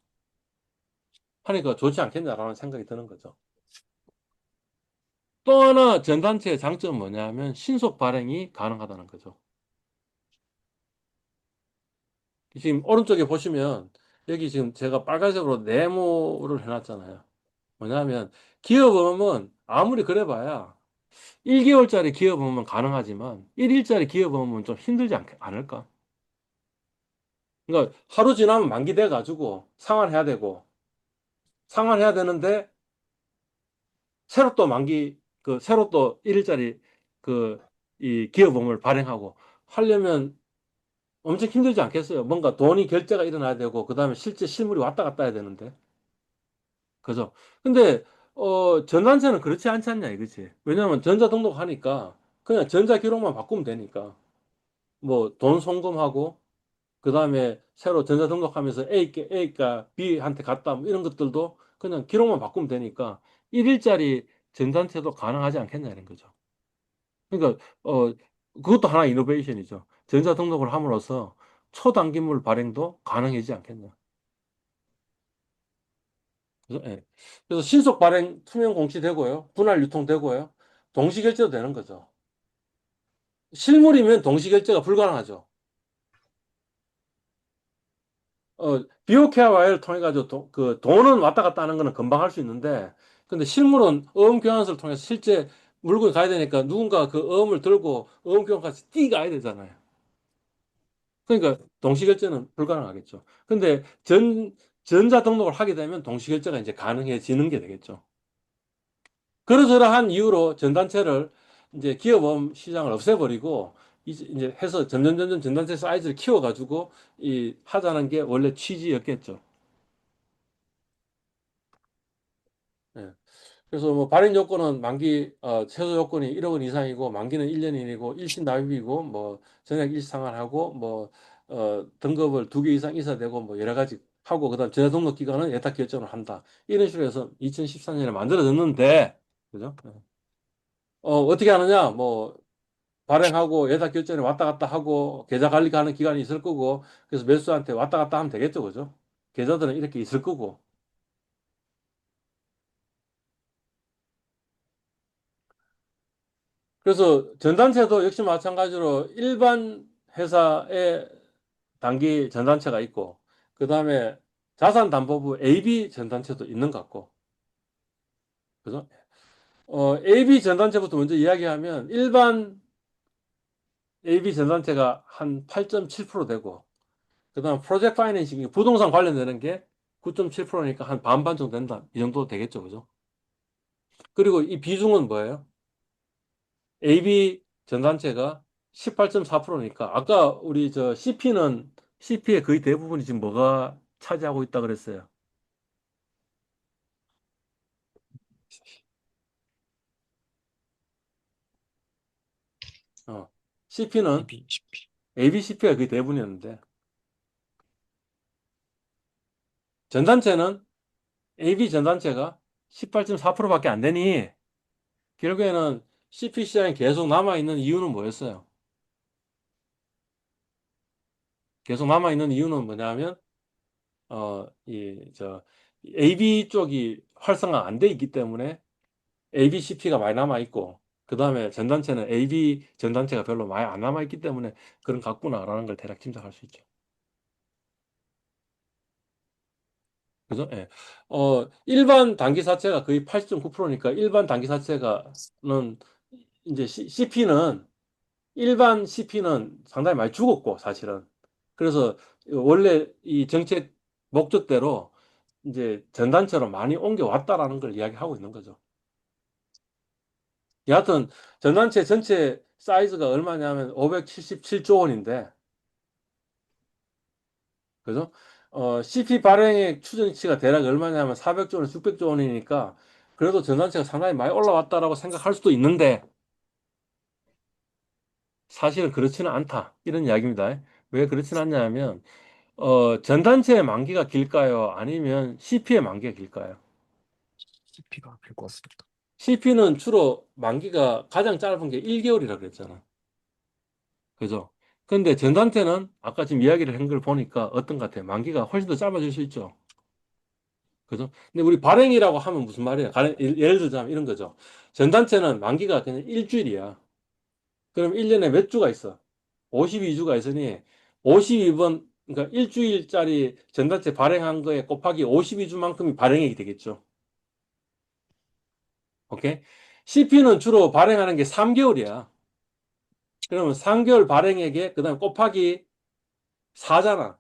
Speaker 2: 하니까 좋지 않겠냐라는 생각이 드는 거죠. 또 하나 전단체의 장점은 뭐냐면 신속 발행이 가능하다는 거죠. 지금 오른쪽에 보시면 여기 지금 제가 빨간색으로 네모를 해놨잖아요. 뭐냐면 기업음은 아무리 그래봐야 1개월짜리 기업음은 가능하지만 1일짜리 기업음은 좀 힘들지 않을까? 그러니까 하루 지나면 만기돼 가지고 상환해야 되고 상환해야 되는데 새로 또 새로 또 1일짜리 그 이 기업음을 발행하고 하려면 엄청 힘들지 않겠어요? 뭔가 돈이 결제가 일어나야 되고 그다음에 실제 실물이 왔다 갔다 해야 되는데. 그죠? 근데 전단체는 그렇지 않지 않냐 이거지. 왜냐면 전자 등록하니까 그냥 전자 기록만 바꾸면 되니까. 뭐 돈 송금하고 그다음에 새로 전자 등록하면서 A가 B한테 갔다 뭐 이런 것들도 그냥 기록만 바꾸면 되니까 1일짜리 전단체도 가능하지 않겠냐 이런 거죠. 그러니까 그것도 하나의 이노베이션이죠. 전자 등록을 함으로써 초단기물 발행도 가능해지지 않겠냐. 그래서, 예. 그래서 신속 발행 투명 공시되고요. 분할 유통되고요. 동시 결제도 되는 거죠. 실물이면 동시 결제가 불가능하죠. 비오케아 와이어를 통해 가지고 그 돈은 왔다 갔다 하는 거는 금방 할 수 있는데 근데 실물은 어음 교환서를 통해서 실제 물건이 가야 되니까 누군가 그 어음을 들고 어음 교환까지 뛰가야 되잖아요. 그러니까 동시 결제는 불가능하겠죠. 근데 전자 등록을 하게 되면 동시 결제가 이제 가능해지는 게 되겠죠. 그러저러한 이유로 전단체를 이제 기업음 시장을 없애버리고 이제 해서 점점 전단체 사이즈를 키워가지고 이 하자는 게 원래 취지였겠죠. 예. 그래서 뭐 발행 요건은 최소 요건이 1억 원 이상이고 만기는 1년이고 일신 납입이고 뭐 전액 일상환하고 뭐 등급을 2개 이상 있어야 되고 뭐 여러 가지 하고 그다음 전자 등록 기간은 예탁 결정을 한다. 이런 식으로 해서 2014년에 만들어졌는데 그죠? 어떻게 하느냐? 뭐 발행하고 예탁 결제에 왔다 갔다 하고 계좌 관리하는 기간이 있을 거고 그래서 매수한테 왔다 갔다 하면 되겠죠, 그죠? 계좌들은 이렇게 있을 거고. 그래서 전단체도 역시 마찬가지로 일반 회사의 단기 전단체가 있고 그다음에 자산담보부 AB 전단체도 있는 것 같고. 그죠? AB 전단체부터 먼저 이야기하면 일반 AB 전단체가 한 8.7% 되고 그다음 프로젝트 파이낸싱이 부동산 관련되는 게 9.7%니까 한 반반 정도 된다. 이 정도 되겠죠. 그죠? 그리고 이 비중은 뭐예요? AB 전단체가 18.4%니까 아까 우리 저 CP의 거의 대부분이 지금 뭐가 차지하고 있다 그랬어요. CP는
Speaker 1: ABCP.
Speaker 2: ABCP가 거의 대부분이었는데 전단체는 AB 전단체가 18.4%밖에 안 되니 결국에는 CP 시장에 계속 남아있는 이유는 뭐였어요? 계속 남아있는 이유는 뭐냐면 AB 쪽이 활성화 안 돼 있기 때문에 ABCP가 많이 남아 있고, 그 다음에 전단체는 AB 전단체가 별로 많이 안 남아 있기 때문에 그런 같구나라는 걸 대략 짐작할 수 있죠. 그죠? 예. 일반 단기사채가 거의 80.9%니까 일반 단기사채가는 이제 CP는 일반 CP는 상당히 많이 죽었고, 사실은. 그래서 원래 이 정책 목적대로 이제 전단체로 많이 옮겨왔다라는 걸 이야기하고 있는 거죠. 여하튼 전단체 전체 사이즈가 얼마냐면 577조 원인데, 그죠? CP 발행액 추정치가 대략 얼마냐면 400조 원, 600조 원이니까 그래도 전단체가 상당히 많이 올라왔다라고 생각할 수도 있는데 사실은 그렇지는 않다. 이런 이야기입니다. 왜 그렇지는 않냐면 전단체의 만기가 길까요? 아니면 CP의 만기가 길까요?
Speaker 1: CP가 될 것 같습니다.
Speaker 2: CP는 주로 만기가 가장 짧은 게 1개월이라 그랬잖아. 그죠? 근데 전단체는 아까 지금 이야기를 한 걸 보니까 어떤 것 같아요? 만기가 훨씬 더 짧아질 수 있죠. 그죠? 근데 우리 발행이라고 하면 무슨 말이에요? 예를 들자면 이런 거죠. 전단체는 만기가 그냥 일주일이야. 그럼 1년에 몇 주가 있어? 52주가 있으니 52번, 그러니까 일주일짜리 전단체 발행한 거에 곱하기 52주만큼이 발행액이 되겠죠. 오케이? CP는 주로 발행하는 게 3개월이야. 그러면 3개월 발행액에 그다음 곱하기 4잖아.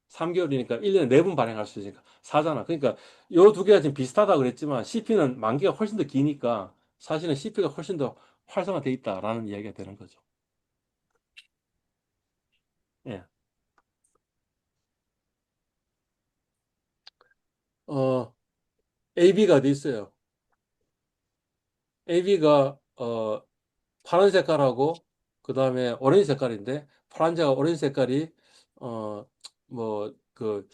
Speaker 2: 3개월이니까 1년에 4번 발행할 수 있으니까 4잖아. 그러니까 요 두 개가 지금 비슷하다 그랬지만 CP는 만기가 훨씬 더 기니까 사실은 CP가 훨씬 더 활성화돼 있다라는 이야기가 되는 거죠. 예. 어, AB가 어디 있어요? AB가 파란 색깔하고 그다음에 오렌지 색깔인데 파란색과 오렌지 색깔이 뭐그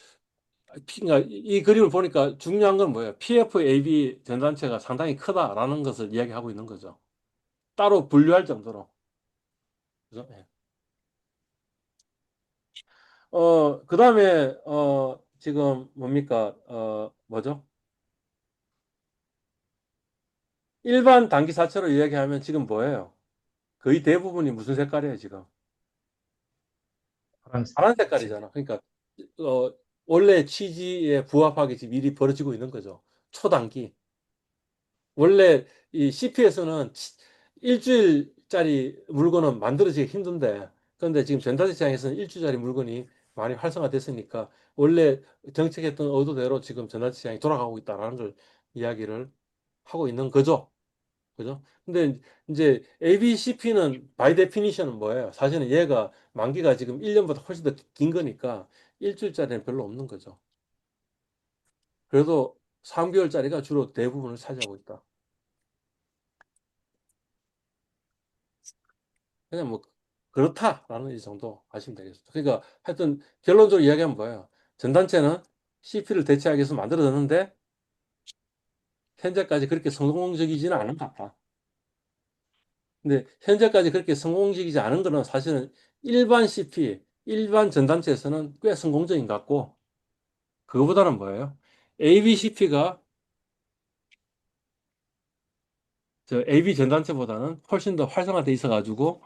Speaker 2: 그러니까 이 그림을 보니까 중요한 건 뭐예요? PFAB 전단체가 상당히 크다라는 것을 이야기하고 있는 거죠. 따로 분류할 정도로. 그죠? 예. 그다음에 지금 뭡니까? 뭐죠? 일반 단기사체로 이야기하면 지금 뭐예요? 거의 대부분이 무슨 색깔이에요, 지금?
Speaker 3: 파란색.
Speaker 2: 파란 색깔이잖아. 그러니까 어, 원래 취지에 부합하게 지금 일이 벌어지고 있는 거죠. 초단기. 원래 이 CP에서는 일주일짜리 물건은 만들어지기 힘든데, 그런데 지금 전자제 시장에서는 일주일짜리 물건이 많이 활성화됐으니까 원래 정책했던 의도대로 지금 전자제 시장이 돌아가고 있다라는 걸 이야기를 하고 있는 거죠. 그죠? 근데 이제 ABCP는 바이 데피니션은 뭐예요? 사실은 얘가 만기가 지금 1년보다 훨씬 더 긴 거니까 일주일짜리는 별로 없는 거죠. 그래도 3개월짜리가 주로 대부분을 차지하고 있다. 그냥 뭐 그렇다라는 이 정도 아시면 되겠습니다. 그러니까 하여튼 결론적으로 이야기하면 뭐예요? 전단체는 CP를 대체하기 위해서 만들어졌는데 현재까지 그렇게 성공적이지는 않은 것 같다. 근데 현재까지 그렇게 성공적이지 않은 거는 사실은 일반 CP, 일반 전단체에서는 꽤 성공적인 것 같고 그거보다는 뭐예요? ABCP가 저 AB 전단체보다는 훨씬 더 활성화돼 있어가지고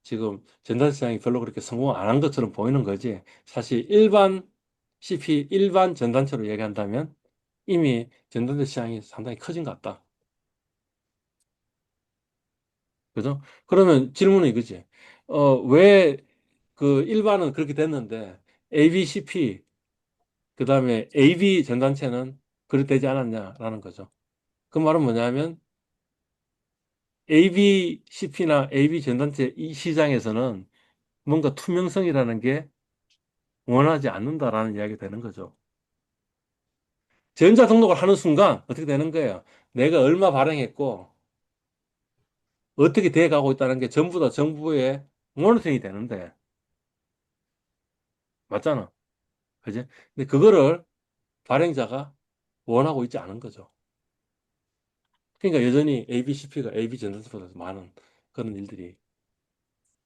Speaker 2: 지금 전단체 시장이 별로 그렇게 성공 안 한 것처럼 보이는 거지. 사실 일반 CP, 일반 전단체로 얘기한다면 이미 전단체 시장이 상당히 커진 것 같다. 그죠? 그러면 질문은 이거지. 왜 그 일반은 그렇게 됐는데 ABCP, 그 다음에 AB 전단체는 그렇게 되지 않았냐라는 거죠. 그 말은 뭐냐면 ABCP나 AB 전단체 이 시장에서는 뭔가 투명성이라는 게 원하지 않는다라는 이야기가 되는 거죠. 전자 등록을 하는 순간 어떻게 되는 거예요? 내가 얼마 발행했고 어떻게 돼 가고 있다는 게 전부 다 정부의 모니터링이 되는데 맞잖아. 그지? 근데 그거를 발행자가 원하고 있지 않은 거죠. 그러니까 여전히 ABCP가 AB 전단체보다 더 많은 그런 일들이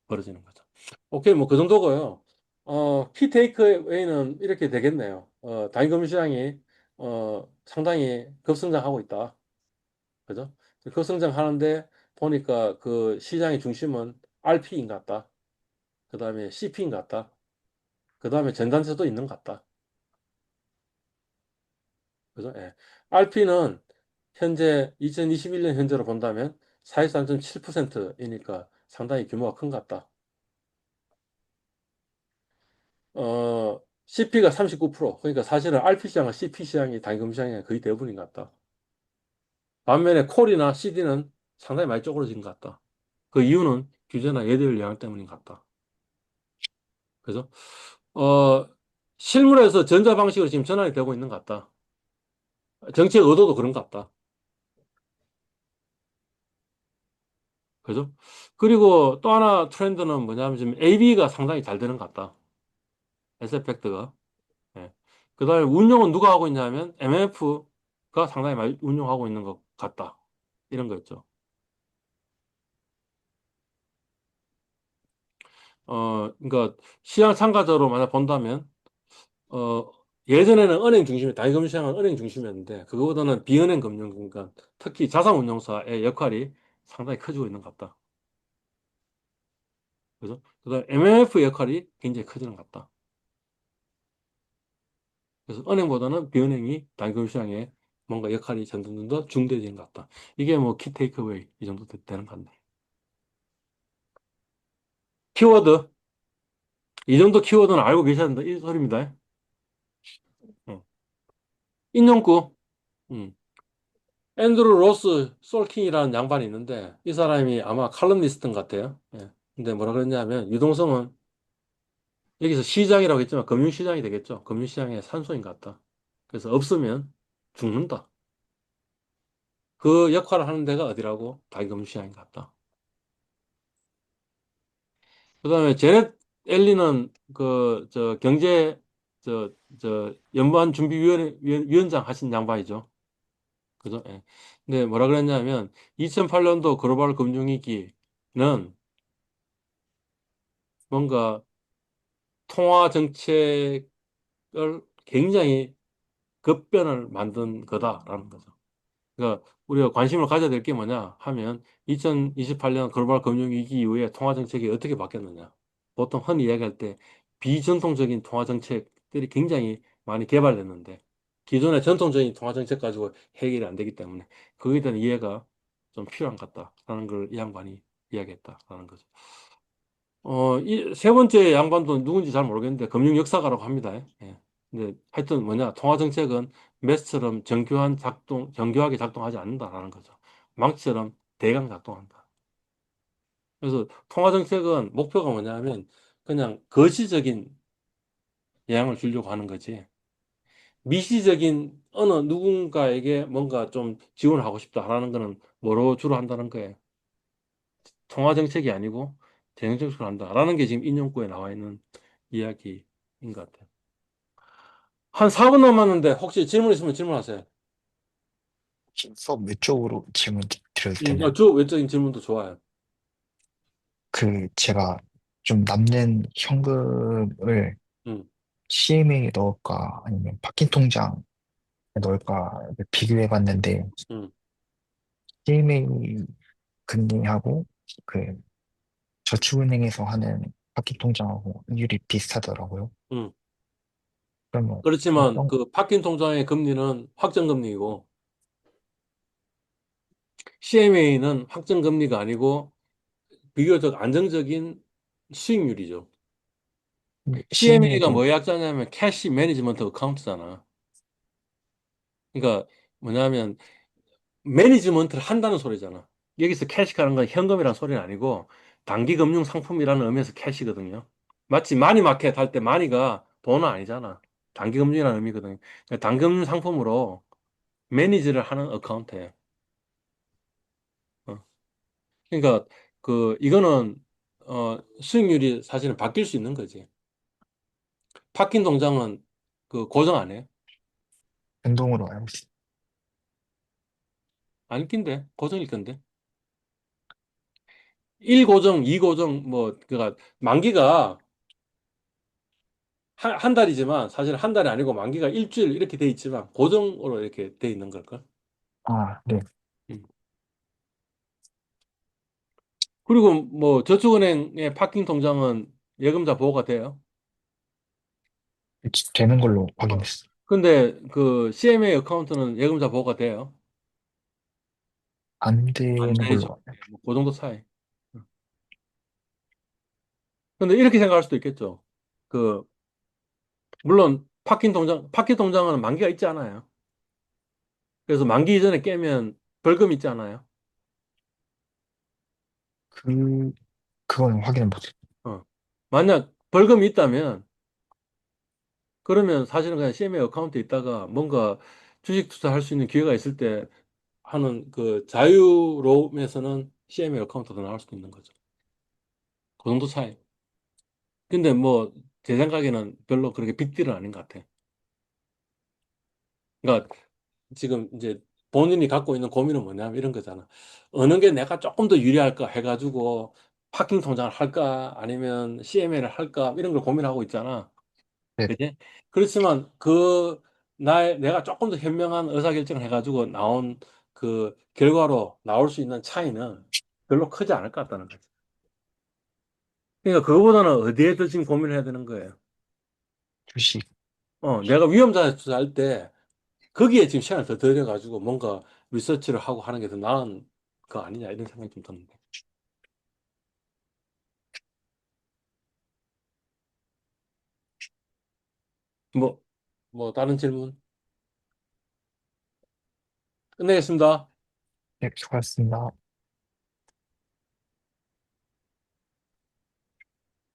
Speaker 2: 벌어지는 거죠. 오케이, 뭐 그 정도고요. 키 테이크웨이는 이렇게 되겠네요. 단기금융 시장이 상당히 급성장하고 있다. 그죠? 급성장하는데 보니까 그 시장의 중심은 RP인 것 같다. 그 다음에 CP인 것 같다. 그 다음에 전단세도 있는 것 같다. 그죠? 예. RP는 현재 2021년 현재로 본다면 43.7%이니까 상당히 규모가 큰 것 같다. CP가 39%. 그러니까 사실은 RP 시장과 CP 시장이 단기금 시장이 거의 대부분인 것 같다. 반면에 콜이나 CD는 상당히 많이 쪼그라진 것 같다. 그 이유는 규제나 예대율 영향 때문인 것 같다. 그죠? 어, 실물에서 전자 방식으로 지금 전환이 되고 있는 것 같다. 정책 의도도 그런 것 같다. 그죠? 그리고 또 하나 트렌드는 뭐냐면 지금 AB가 상당히 잘 되는 것 같다. S에펙트가. 예. 그 다음에 운영은 누가 하고 있냐면 MMF가 상당히 많이 운영하고 있는 것 같다. 이런 거였죠. 그러니까 시장 참가자로 만약 본다면, 어, 예전에는 은행 중심이, 다이금시장은 은행 중심이었는데, 그거보다는 비은행 금융, 그러니까 특히 자산운용사의 역할이 상당히 커지고 있는 것 같다. 그죠? 그다음 MMF 역할이 굉장히 커지는 것 같다. 그래서 은행보다는 비은행이 다이금시장에 뭔가 역할이 점점 더 중대해지는 것 같다. 이게 뭐 키 테이크어웨이 이 정도 되는 것 같네. 키워드. 이 정도 키워드는 알고 계셔야 된다. 이 소리입니다. 어. 인용구. 음. 앤드루 로스 솔킹이라는 양반이 있는데 이 사람이 아마 칼럼니스트인 것 같아요. 예. 근데 뭐라 그랬냐면 유동성은 여기서 시장이라고 했지만 금융시장이 되겠죠. 금융시장의 산소인 것 같다. 그래서 없으면 죽는다. 그 역할을 하는 데가 어디라고? 다금융시장인 것 같다. 그다음에 제넷 앨리는 그 저 경제 연방준비위원장 하신 양반이죠. 그죠? 예. 근데 뭐라 그랬냐면 2008년도 글로벌 금융위기는 뭔가 통화 정책을 굉장히 급변을 만든 거다라는 거죠. 그러니까 우리가 관심을 가져야 될 게 뭐냐 하면 2028년 글로벌 금융위기 이후에 통화 정책이 어떻게 바뀌었느냐. 보통 흔히 이야기할 때 비전통적인 통화 정책들이 굉장히 많이 개발됐는데 기존의 전통적인 통화 정책 가지고 해결이 안 되기 때문에 그거에 대한 이해가 좀 필요한 것 같다라는 걸 이 양반이 이야기했다라는 거죠. 이 세 번째 양반도 누군지 잘 모르겠는데 금융 역사가라고 합니다. 예. 근데 하여튼 뭐냐, 통화 정책은 매스처럼 정교하게 작동하지 않는다라는 거죠. 망치처럼 대강 작동한다. 그래서 통화 정책은 목표가 뭐냐면 그냥 거시적인 영향을 주려고 하는 거지. 미시적인 어느 누군가에게 뭔가 좀 지원하고 싶다라는 거는 뭐로 주로 한다는 거예요. 통화 정책이 아니고 재정 정책을 한다라는 게 지금 인용구에 나와 있는 이야기인 것 같아요. 한 4분 남았는데 혹시 질문 있으면 질문하세요.
Speaker 1: 수업 외적으로 질문 드려도 되나요?
Speaker 2: 주 외적인 질문도 좋아요.
Speaker 1: 제가 좀 남는 현금을
Speaker 2: 음,
Speaker 1: CMA에 넣을까 아니면 파킹 통장에 넣을까 비교해 봤는데
Speaker 2: 음,
Speaker 1: CMA 금리하고 그 저축은행에서 하는 파킹 통장하고 이율이 비슷하더라고요.
Speaker 2: 음.
Speaker 1: 그러면
Speaker 2: 그렇지만
Speaker 1: 어떤
Speaker 2: 그 파킹 통장의 금리는 확정 금리이고 CMA는 확정 금리가 아니고 비교적 안정적인 수익률이죠. CMA가
Speaker 1: CMA도
Speaker 2: 뭐의 약자냐면 캐시 매니지먼트 어카운트잖아. 그러니까 뭐냐면 매니지먼트를 한다는 소리잖아. 여기서 캐시라는 건 현금이라는 소리는 아니고 단기 금융 상품이라는 의미에서 캐시거든요. 마치 마니마켓 할 때 마니가 돈은 아니잖아. 단기 금융이라는 의미거든요. 그러니까 단기 금융 상품으로 매니지를 하는 어카운트예요. 어. 그러니까 이거는 수익률이 사실은 바뀔 수 있는 거지. 파킹 통장은 고정 안 해요.
Speaker 1: 변동으로 알고 있어요.
Speaker 2: 아닐 낀데 고정일 건데. 1고정, 2고정 그러니까 만기가 한 달이지만 사실 한 달이 아니고 만기가 일주일 이렇게 돼 있지만 고정으로 이렇게 돼 있는 걸걸.
Speaker 1: 아, 네.
Speaker 2: 음. 그리고 저축은행의 파킹 통장은 예금자 보호가 돼요.
Speaker 1: 되는 걸로
Speaker 2: 어.
Speaker 1: 확인했어요.
Speaker 2: 근데 그 CMA 어카운트는 예금자 보호가 돼요.
Speaker 1: 안
Speaker 2: 안
Speaker 1: 되는
Speaker 2: 되죠.
Speaker 1: 걸로.
Speaker 2: 예, 그 정도 차이. 근데 이렇게 생각할 수도 있겠죠. 그 물론 파킹 통장은 만기가 있지 않아요. 그래서 만기 이전에 깨면 벌금 있지 않아요.
Speaker 1: 그, 그건 확인을 못했어요.
Speaker 2: 어. 만약 벌금이 있다면 그러면 사실은 그냥 CMA 어카운트에 있다가 뭔가 주식 투자할 수 있는 기회가 있을 때 하는 그 자유로움에서는 CMA 어카운트도 나올 수도 있는 거죠. 그 정도 차이. 근데 제 생각에는 별로 그렇게 빅딜은 아닌 것 같아. 그러니까 지금 이제 본인이 갖고 있는 고민은 뭐냐면 이런 거잖아. 어느 게 내가 조금 더 유리할까 해가지고 파킹 통장을 할까 아니면 CMA를 할까 이런 걸 고민하고 있잖아.
Speaker 1: 네.
Speaker 2: 그지? 그렇지만 내가 조금 더 현명한 의사결정을 해가지고 나온 그 결과로 나올 수 있는 차이는 별로 크지 않을 것 같다는 거지. 그러니까 그거보다는 어디에 더 지금 고민을 해야 되는 거예요.
Speaker 1: 주식.
Speaker 2: 내가 위험자산 투자할 때 거기에 지금 시간을 더 들여가지고 뭔가 리서치를 하고 하는 게 더 나은 거 아니냐 이런 생각이 좀 드는데. 뭐, 뭐 다른 질문? 끝내겠습니다.
Speaker 1: 네, 수고하셨습니다.